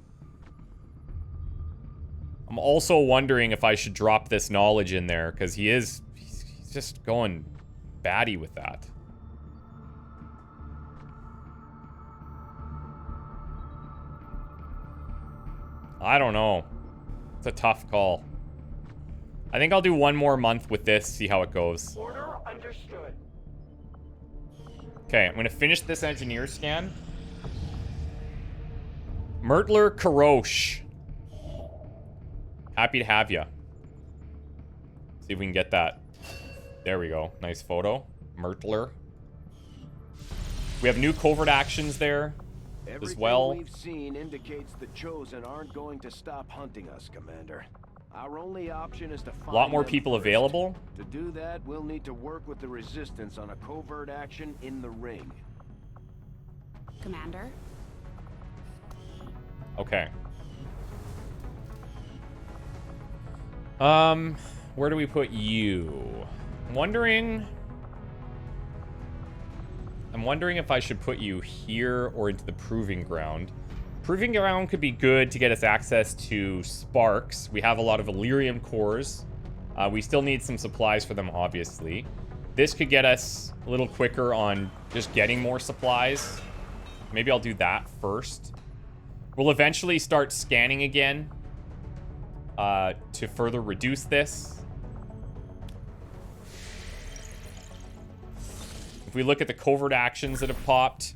I'm also wondering if I should drop this knowledge in there, because he's just going batty with that. I don't know. It's a tough call. I think I'll do one more month with this, see how it goes. Order understood. Okay, I'm going to finish this engineer scan. Mertler Karosh. Happy to have you. See if we can get that. There we go. Nice photo. Mertler. We have new covert actions there as well. Everything we've seen indicates the Chosen aren't going to stop hunting us, Commander. Our only option is to find A lot more them people first. available. To do that, we'll need to work with the Resistance on a covert action in the ring. Commander? Okay. Where do we put you? I'm wondering if I should put you here or into the Proving Ground. Proving Ground could be good to get us access to sparks. We have a lot of Illyrium cores. We still need some supplies for them, obviously. This could get us a little quicker on just getting more supplies. Maybe I'll do that first. We'll eventually start scanning again to further reduce this. If we look at the covert actions that have popped.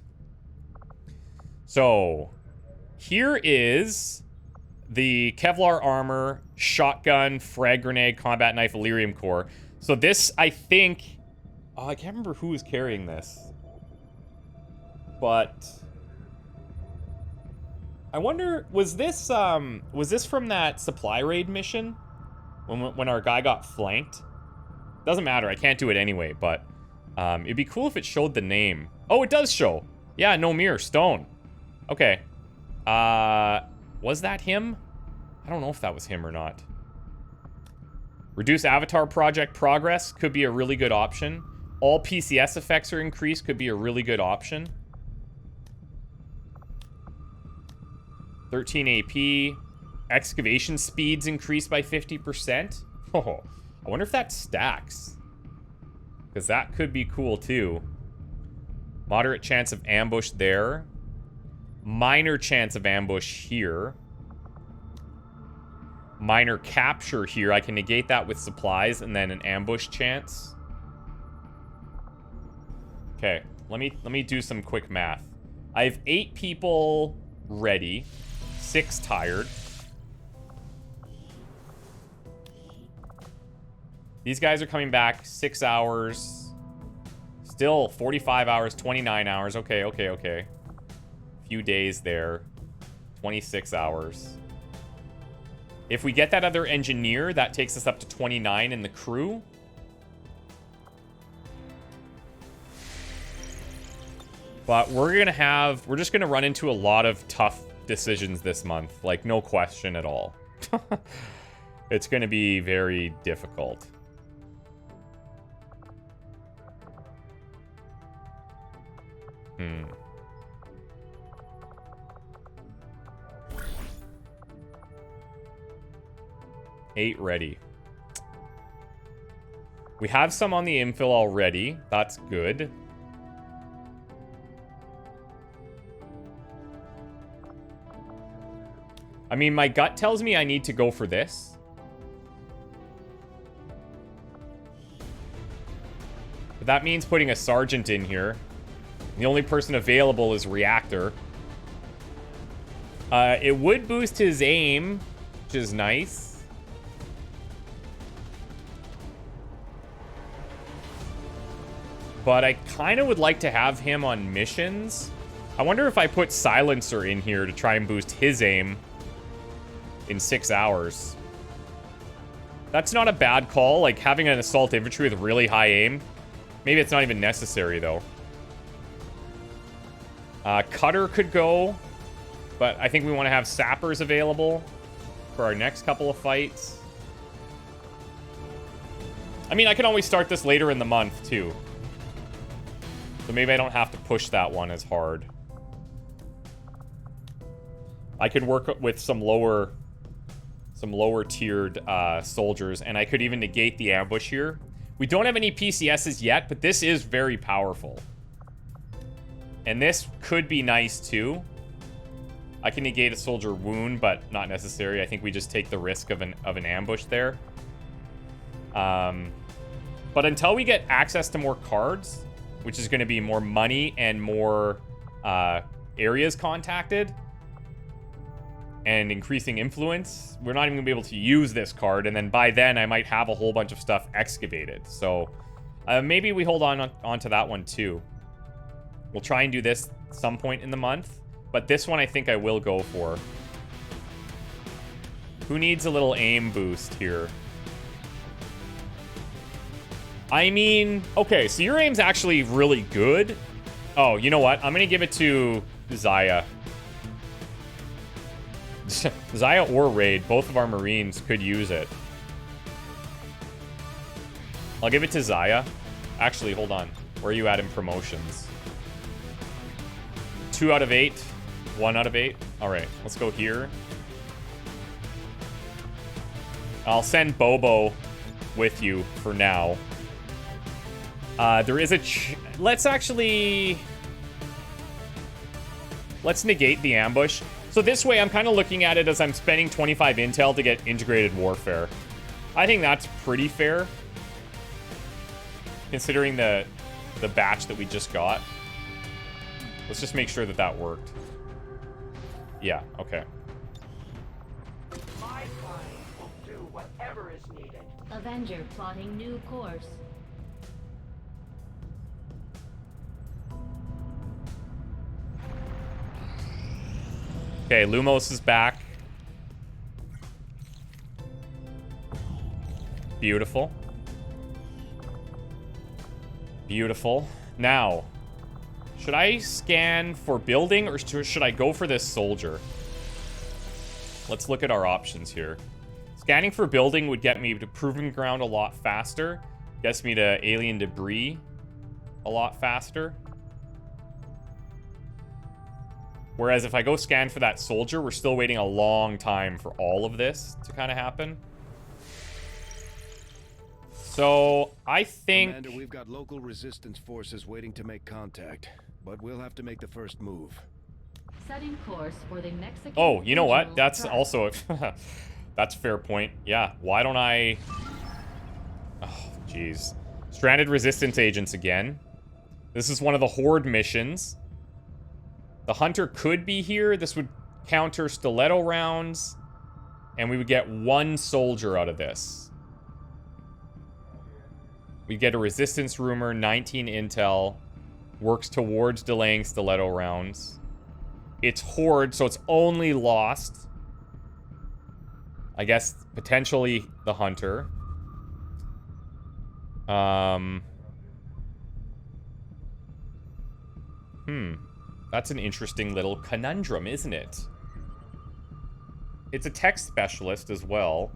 So, here is the Kevlar armor, shotgun, frag grenade, combat knife, Illyrium core. So this, I think... Oh, I can't remember who was carrying this. But... I wonder, was this from that supply raid mission? When our guy got flanked? Doesn't matter, I can't do it anyway, but... it'd be cool if it showed the name. Oh, it does show. Yeah, Nomir, Stone. Okay. Was that him? I don't know if that was him or not. Reduce Avatar Project progress could be a really good option. All PCS effects are increased could be a really good option. 13 AP. Excavation speeds increased by 50%. Oh, I wonder if that stacks. Because that could be cool, too. Moderate chance of ambush there. Minor chance of ambush here. Minor capture here. I can negate that with supplies and then an ambush chance. Okay, let me do some quick math. I have 8 people ready. 6 tired. These guys are coming back 6 hours. Still 45 hours, 29 hours. Okay, okay, okay. Few days there. 26 hours. If we get that other engineer, that takes us up to 29 in the crew. But we're just gonna run into a lot of tough decisions this month. Like, no question at all. It's gonna be very difficult. Hmm. Eight ready. We have some on the infill already. That's good. I mean, my gut tells me I need to go for this. But that means putting a sergeant in here. The only person available is Reactor. It would boost his aim, which is nice. But I kind of would like to have him on missions. I wonder if I put Silencer in here to try and boost his aim in 6 hours. That's not a bad call, like having an assault infantry with really high aim. Maybe it's not even necessary, though. Cutter could go, but I think we want to have sappers available for our next couple of fights. I mean, I can always start this later in the month, too. So maybe I don't have to push that one as hard. I can work with some lower tiered soldiers, and I could even negate the ambush here. We don't have any PCSs yet, but this is very powerful. And this could be nice too. I can negate a soldier wound, but not necessary. I think we just take the risk of an ambush there. But until we get access to more cards, which is going to be more money and more areas contacted, and increasing influence, we're not even gonna be able to use this card, and then by then I might have a whole bunch of stuff excavated. So maybe we hold on to that one too. We'll try and do this some point in the month, but this one I think I will go for. Who needs a little aim boost here? I mean, okay, so your aim's actually really good. Oh, you know what? I'm gonna give it to Zaya. Zaya or Raid, both of our Marines could use it. I'll give it to Zaya. Actually, hold on. Where are you at in promotions? 2 out of 8. 1 out of 8. Alright, let's go here. I'll send Bobo with you for now. There is a... Let's negate the ambush. So this way, I'm kind of looking at it as I'm spending 25 intel to get integrated warfare. I think that's pretty fair, considering the batch that we just got. Let's just make sure that that worked. Yeah, okay. My kind will do whatever is needed. Avenger plotting new course. Okay, Lumos is back. Beautiful. Beautiful. Now, should I scan for building or should I go for this soldier? Let's look at our options here. Scanning for building would get me to proving ground a lot faster. Gets me to alien debris a lot faster. Whereas if I go scan for that soldier, we're still waiting a long time for all of this to kind of happen. So, I think... Commander, we've got local resistance forces waiting to make contact, but we'll have to make the first move. Setting course for the Mexican... Oh, you know what? regional That's strike. also... That's a fair point. Yeah, why don't I... Oh, jeez. Stranded resistance agents again. This is one of the Horde missions. The Hunter could be here. This would counter stiletto rounds. And we would get 1 soldier out of this. We get a resistance rumor, 19 intel. Works towards delaying stiletto rounds. It's horde, so it's only lost. I guess potentially the hunter. That's an interesting little conundrum, isn't it? It's a tech specialist as well.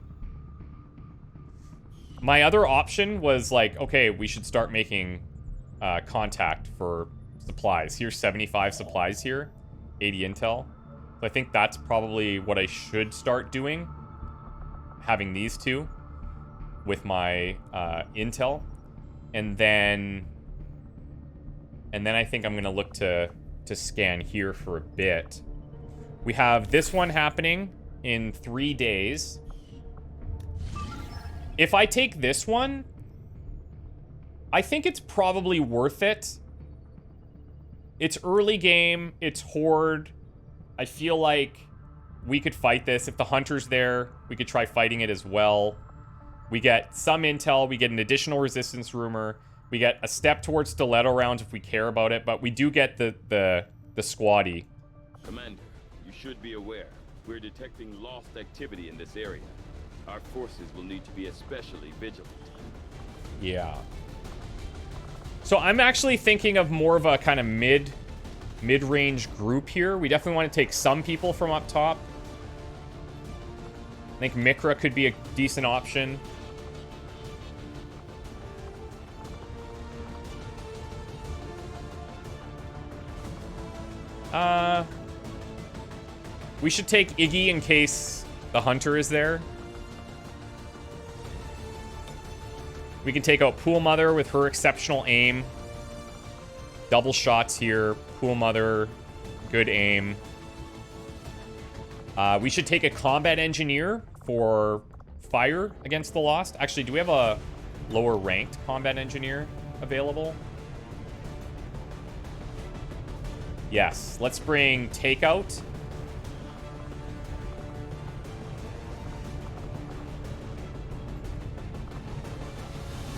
My other option was like, okay, we should start making contact for supplies. Here's 75 supplies here, 80 intel. So I think that's probably what I should start doing. Having these two with my intel. And then I think I'm gonna look to scan here for a bit. We have this one happening in 3 days. If I take this one, I think it's probably worth it. It's early game, it's horde. I feel like we could fight this. If the hunter's there, we could try fighting it as well. We get some intel, we get an additional resistance rumor. We get a step towards stiletto rounds if we care about it, but we do get the squatty. Commander, you should be aware. We're detecting lost activity in this area. Our forces will need to be especially vigilant. Yeah. So I'm actually thinking of more of a kind of mid-range group here. We definitely want to take some people from up top. I think Mikra could be a decent option. We should take Iggy in case the hunter is there. We can take out Pool Mother with her exceptional aim. Double shots here. Pool Mother, good aim. We should take a combat engineer for fire against the Lost. Actually, do we have a lower ranked combat engineer available? Yes, let's bring Takeout.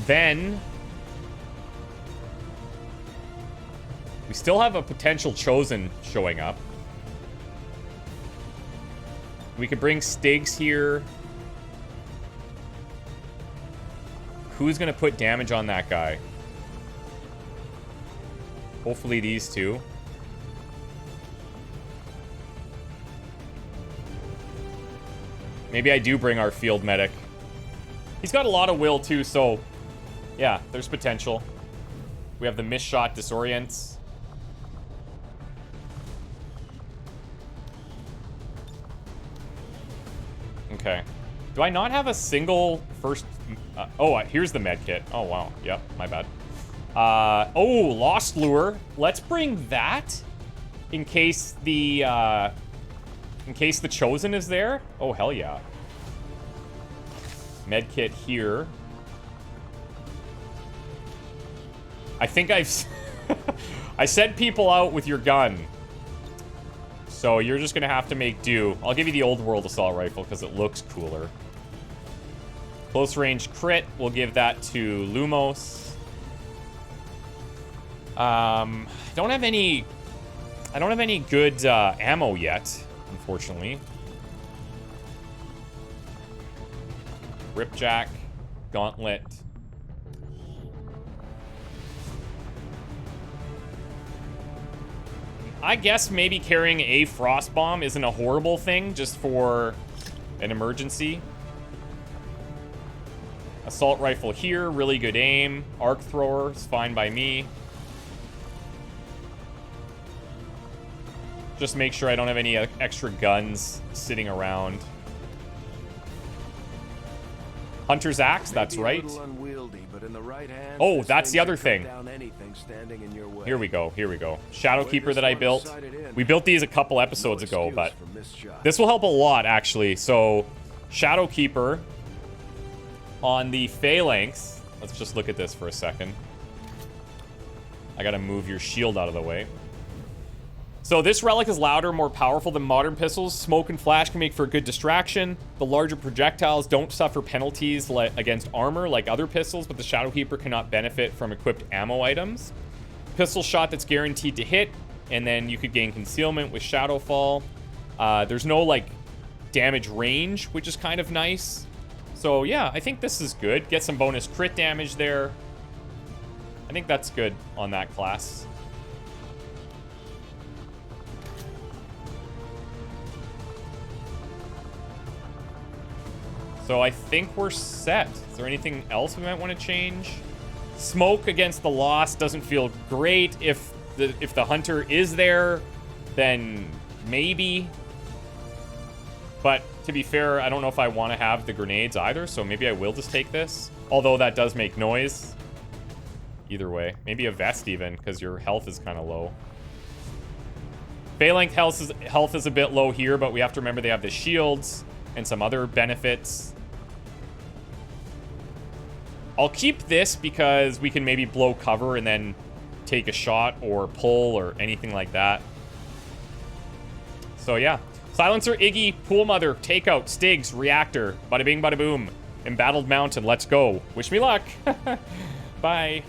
Then we still have a potential Chosen showing up. We could bring Stiggs here. Who's gonna put damage on that guy? Hopefully these two. Maybe I do bring our field medic. He's got a lot of will too, so yeah, there's potential. We have the missed shot disorients. Okay. Do I not have a single first... oh, here's the med kit. Oh, wow. Yep, my bad. Oh, Lost Lure. Let's bring that in case the Chosen is there. Oh, hell yeah. Med kit here. I think I've... I sent people out with your gun. So you're just going to have to make do. I'll give you the old world assault rifle because it looks cooler. Close range crit. We'll give that to Lumos. I don't have any good ammo yet, unfortunately. Ripjack. Gauntlet. I guess maybe carrying a frost bomb isn't a horrible thing, just for an emergency. Assault rifle here, really good aim. Arc thrower is fine by me. Just make sure I don't have any extra guns sitting around. Hunter's axe, that's right. Oh, that's the other thing. Here we go, here we go. Shadowkeeper that I built. We built these a couple episodes ago, but this will help a lot, actually. So, Shadowkeeper on the phalanx. Let's just look at this for a second. I gotta move your shield out of the way. So this relic is louder, more powerful than modern pistols. Smoke and flash can make for a good distraction. The larger projectiles don't suffer penalties against armor like other pistols, but the Shadow Keeper cannot benefit from equipped ammo items. Pistol shot that's guaranteed to hit, and then you could gain concealment with Shadowfall. There's no, like, damage range, which is kind of nice. So, yeah, I think this is good. Get some bonus crit damage there. I think that's good on that class. So I think we're set. Is there anything else we might want to change? Smoke against the Lost doesn't feel great. If the Hunter is there, then maybe. But to be fair, I don't know if I want to have the grenades either, so maybe I will just take this. Although that does make noise. Either way. Maybe a vest even, because your health is kind of low. Phalanx health is a bit low here, but we have to remember they have the shields and some other benefits. I'll keep this because we can maybe blow cover and then take a shot or pull or anything like that. So yeah. Silencer, Iggy, Pool Mother, Takeout, Stigs, Reactor, bada bing, bada boom. Embattled Mountain, let's go. Wish me luck. Bye.